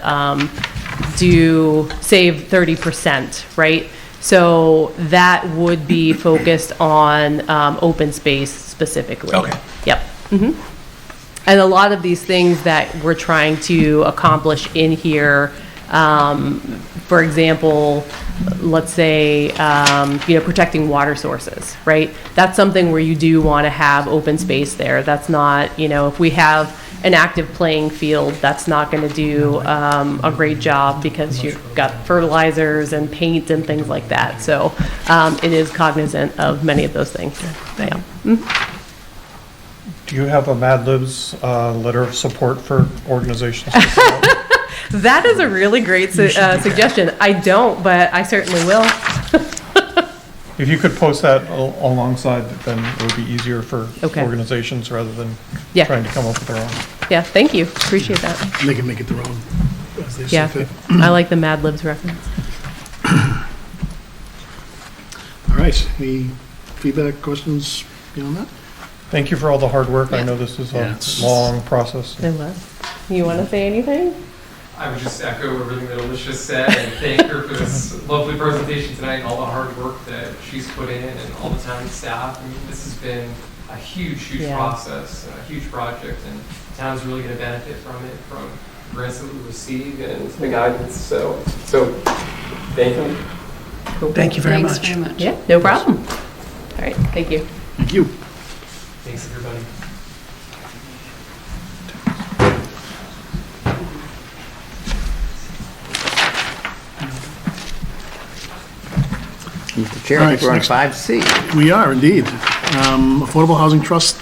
save 30%, right? So that would be focused on open space specifically. Okay. Yep. And a lot of these things that we're trying to accomplish in here, for example, let's say, protecting water sources, right? That's something where you do want to have open space there. That's not, if we have an active playing field, that's not going to do a great job because you've got fertilizers and paint and things like that. So it is cognizant of many of those things. Yeah. Do you have a Mad Libs letter of support for organizations? That is a really great suggestion. I don't, but I certainly will. If you could post that alongside, then it would be easier for Okay. organizations rather than Yeah. trying to come up with their own. Yeah, thank you. Appreciate that. They can make it their own, as they see Yeah, fit. I like the Mad Libs reference. All right, any feedback, questions beyond that? Thank you for all the hard work. I know this is a it's- long process. It was. You want to say anything? I would just echo everything that Alicia said and thank her for this lovely presentation tonight and all the hard work that she's put in and all the town staff. I mean, this has been a huge Yeah. process, a huge project, and the town's really going to benefit from it, from grants that we receive and the guidance. So thank you. Thank you very Thanks much. very much. Yeah, no problem. All right, thank you. Thank you. Thanks, everybody. Mr. Chair, All I right, think we're on next- 5C. We are indeed. Affordable Housing Trust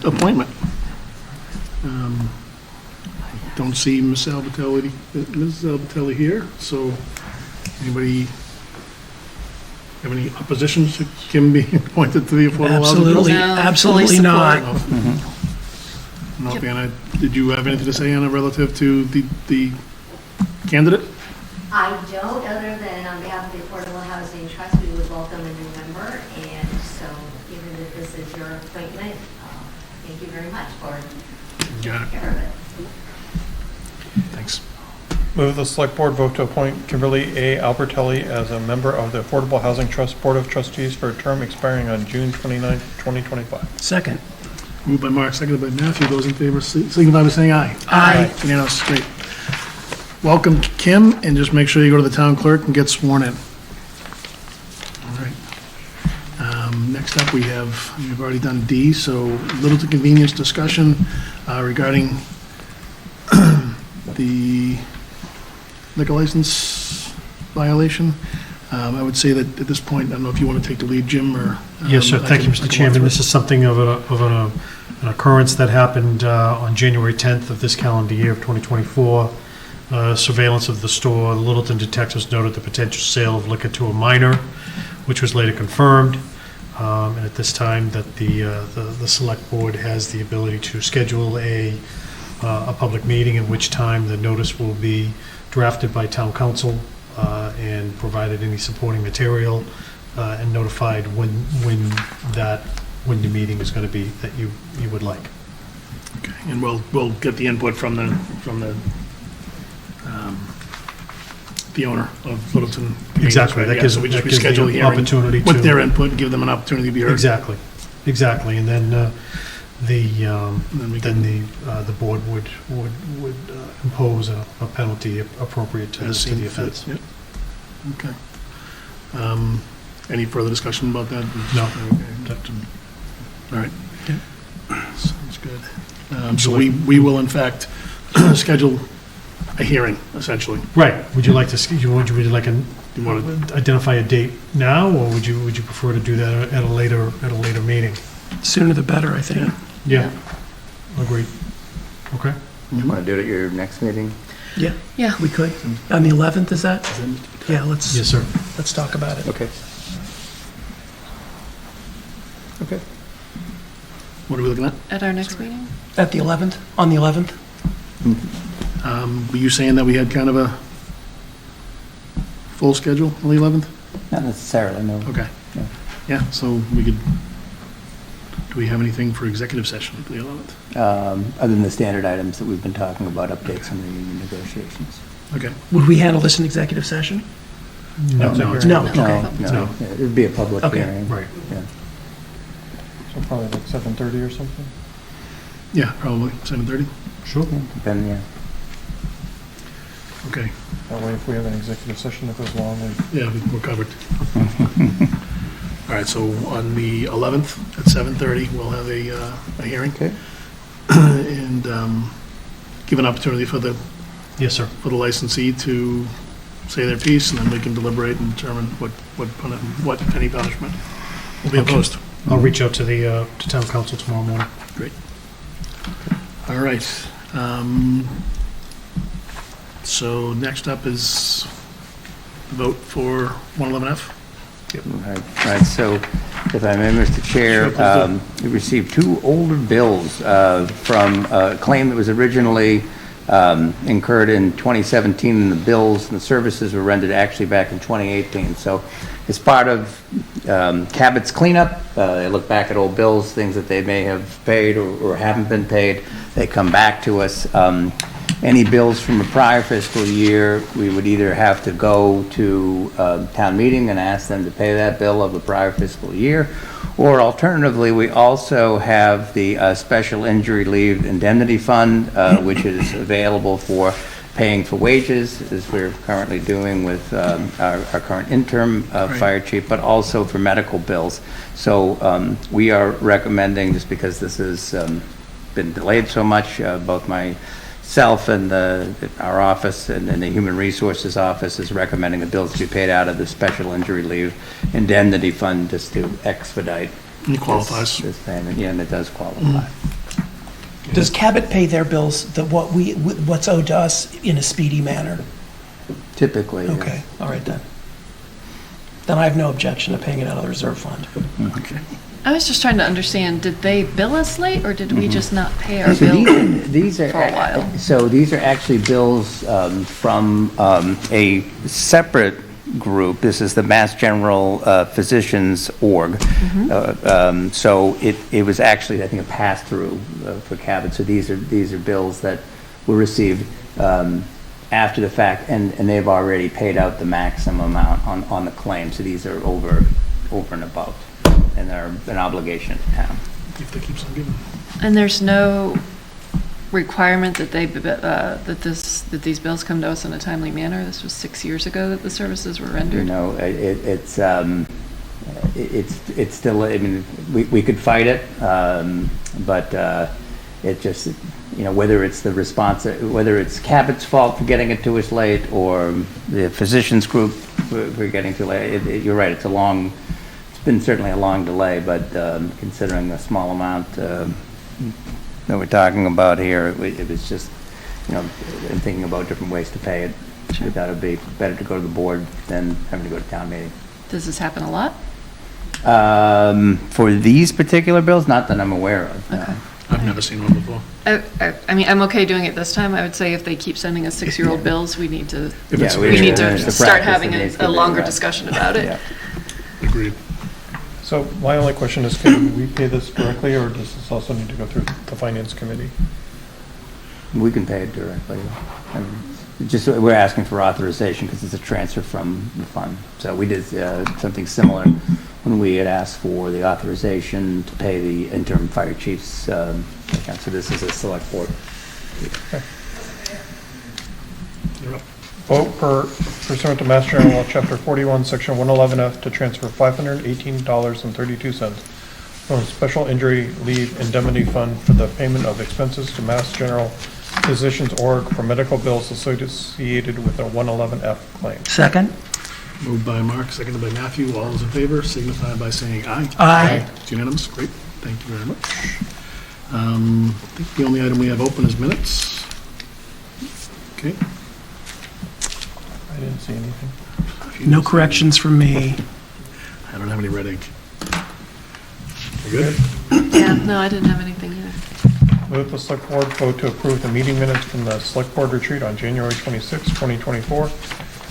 appointment. Don't see Ms. Albatelli here, so anybody have any opposition to Kim being appointed to the Affordable Housing Trust? Absolutely, No, absolutely fully not. No, Anna, did you have anything to say, Anna, relative to the candidate? I don't, other than on behalf of the Affordable Housing Trust, we would welcome a new member, and so given that this is your appointment, thank you very much for Got it. taking care of it. Thanks. Move the select board vote to appoint Kimberly A. Albertelli as a member of the Affordable Housing Trust Board of Trustees for a term expiring on June 29, 2025. Second. Moved by Mark, seconded by Matthew. Those in favor signify by saying aye. Aye. Unanimous, great. Welcome, Kim, and just make sure you go to the town clerk and get sworn in. All right. Next up, we've already done D, so Littleton Convenience discussion. regarding the liquor license violation. I would say that at this point, I don't know if you want to take the lead, Jim, or... Yes, sir. I Thank you, can Mr. walk Chairman. through This is something of an occurrence that happened on January 10th of this calendar year of 2024. Surveillance of the store. The Littleton detectives noted the potential sale of liquor to a minor, which was later confirmed. And at this time, that the select board has the ability to schedule a public meeting, in which time the notice will be drafted by town council and provided any supporting material and notified when the meeting is going to be that you would like. Okay, and we'll get the input from the owner of Littleton. Exactly. That Yeah, gives so we just that gives the reschedule the hearing opportunity with to- their input, give them an opportunity to be heard. Exactly. And then then the board would impose a penalty appropriate to As the seen offense. fit, yep. Okay. Any further discussion about that? No. Okay. All right. Sounds good. So we will in fact schedule a hearing, essentially. Right. Would you like to, would you like You want to, identify a date now, or would you prefer to do that at a later meeting? Sooner the better, I think. Yeah. Agreed. Okay. You want to do it at your next meeting? Yeah, Yeah. we could. On the 11th, is that? Yeah, let's Yes, sir. talk about it. Okay. what are we looking at? At our next meeting? At the 11th, on the 11th? Were you saying that we had kind of a full schedule on the 11th? Not necessarily, no. Okay. Yeah. Yeah, so we could, do we have anything for executive session for the 11th? Other than the standard items that we've been talking about, updates on the union negotiations. Okay. Would we handle this in executive session? No, No. No, Okay. no, yeah, it'd be a public Okay. hearing. Right. Yeah. So probably like 7:30 or something? Yeah, probably 7:30. Sure. Then, yeah. Okay. That way, if we have an executive session that goes long, Yeah, we're covered. All right, so on the 11th at 7:30, we'll have a hearing. Okay. And give an opportunity for the Yes, sir. licensee to say their piece, and then we can deliberate and determine what penny punishment will be Okay. imposed. I'll reach out to the to town council tomorrow morning. Great. All right. So next up is the vote for 111F. All right, so if I may, Mr. Chair, Sure, please we received two older bills from a claim that was originally incurred in 2017, and the bills and the services were rendered actually back in 2018. So as part of Cabot's cleanup, they look back at old bills, things that they may have paid or haven't been paid. They come back to us. Any bills from a prior fiscal year, we would either have to go to town meeting and ask them to pay that bill of the prior fiscal year, or alternatively, we also have the Special Injury Leave Indemnity Fund, which is available for paying for wages, as we're currently doing with our current interim fire chief, but also for medical bills. So we are recommending, just because this has been delayed so much, both myself and our office and the Human Resources Office is recommending the bills to be paid out of the Special Injury Leave Indemnity Fund, just to expedite And it qualifies. this payment. Yeah, and it does qualify. Does Cabot pay their bills, what's owed to us, in a speedy manner? Typically, yes. Okay, all right then. Then I have no objection to paying it out of the reserve fund. Okay. I was just trying to understand, did they bill us late, or did we just not pay our So bill these are for a while? So these are actually bills from a separate group. This is the Mass General Physicians Org. So it was actually, I think, a pass-through for Cabot. So these are bills that were received after the fact, and they've already paid out the maximum amount on the claim. So these are over and above, and they're an obligation to town. If they keep on giving. And there's no requirement that these bills come to us in a timely manner? This was 6 years ago that the services were rendered. You know, it's still, I mean, we could fight it, but it just, whether it's the response, whether it's Cabot's fault for getting it to us late, or the physicians group for getting too late. You're right, it's been certainly a long delay, but considering the small amount that we're talking about here, it was just, in thinking about different ways to pay it, we thought it'd be better to go to the board than having to go to town meeting. Does this happen a lot? For these particular bills, not that I'm aware of. No. Okay. I've never seen one before. I mean, I'm okay doing it this time. I would say if they keep sending us 6-year-old bills, we need to, If it's we need it's to a start practice having that needs to a be, longer right. discussion about it. Yeah. Agreed. So my only question is, can we pay this directly, or does this also need to go through the finance committee? We can pay it directly. We're asking for authorization because it's a transfer from the fund. So we did something similar when we had asked for the authorization to pay the interim fire chief's account. So this is a select board. You're up. Vote pursuant to Mass General Law, Chapter 41, Section 111F, to transfer $518.32 from Special Injury Leave Indemnity Fund for the payment of expenses to Mass General Physicians Org for medical bills associated with a 111F claim. Second? Moved by Mark, seconded by Matthew. All those in favor signify by saying aye. Aye. It's unanimous. Great. Thank you very much. I think the only item we have open is minutes. Okay. I didn't see anything. No corrections from me. I don't have any red ink. You good? Yeah, no, I didn't have anything either. Move the select board vote to approve the meeting minutes from the select board retreat on January 26, 2024,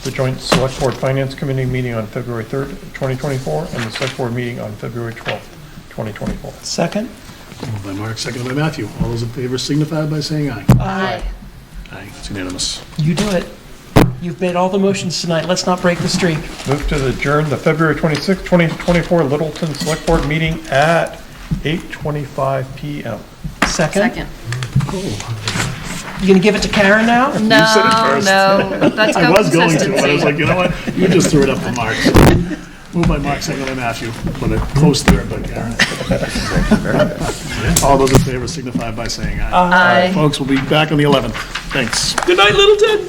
the joint select board finance committee meeting on February 3rd, 2024, and the select board meeting on February 12th, 2024. Second? Moved by Mark, seconded by Matthew. All those in favor signify by saying aye. Aye. Aye, it's unanimous. You do it. You've made all the motions tonight. Let's not break the streak. Move to adjourn the February 26, 2024 Littleton Select Board meeting at 8:25 PM. Second? Second. You gonna give it to Karen now? No, said it first. no, that's I no was going to, but I was consistency. like, you know what? You just threw it up to Mark. Moved by Mark, seconded by Matthew, with a close third by Karen. All those in favor signify by saying aye. Aye. Folks, we'll be back on the 11th. Thanks. Good night, Littleton.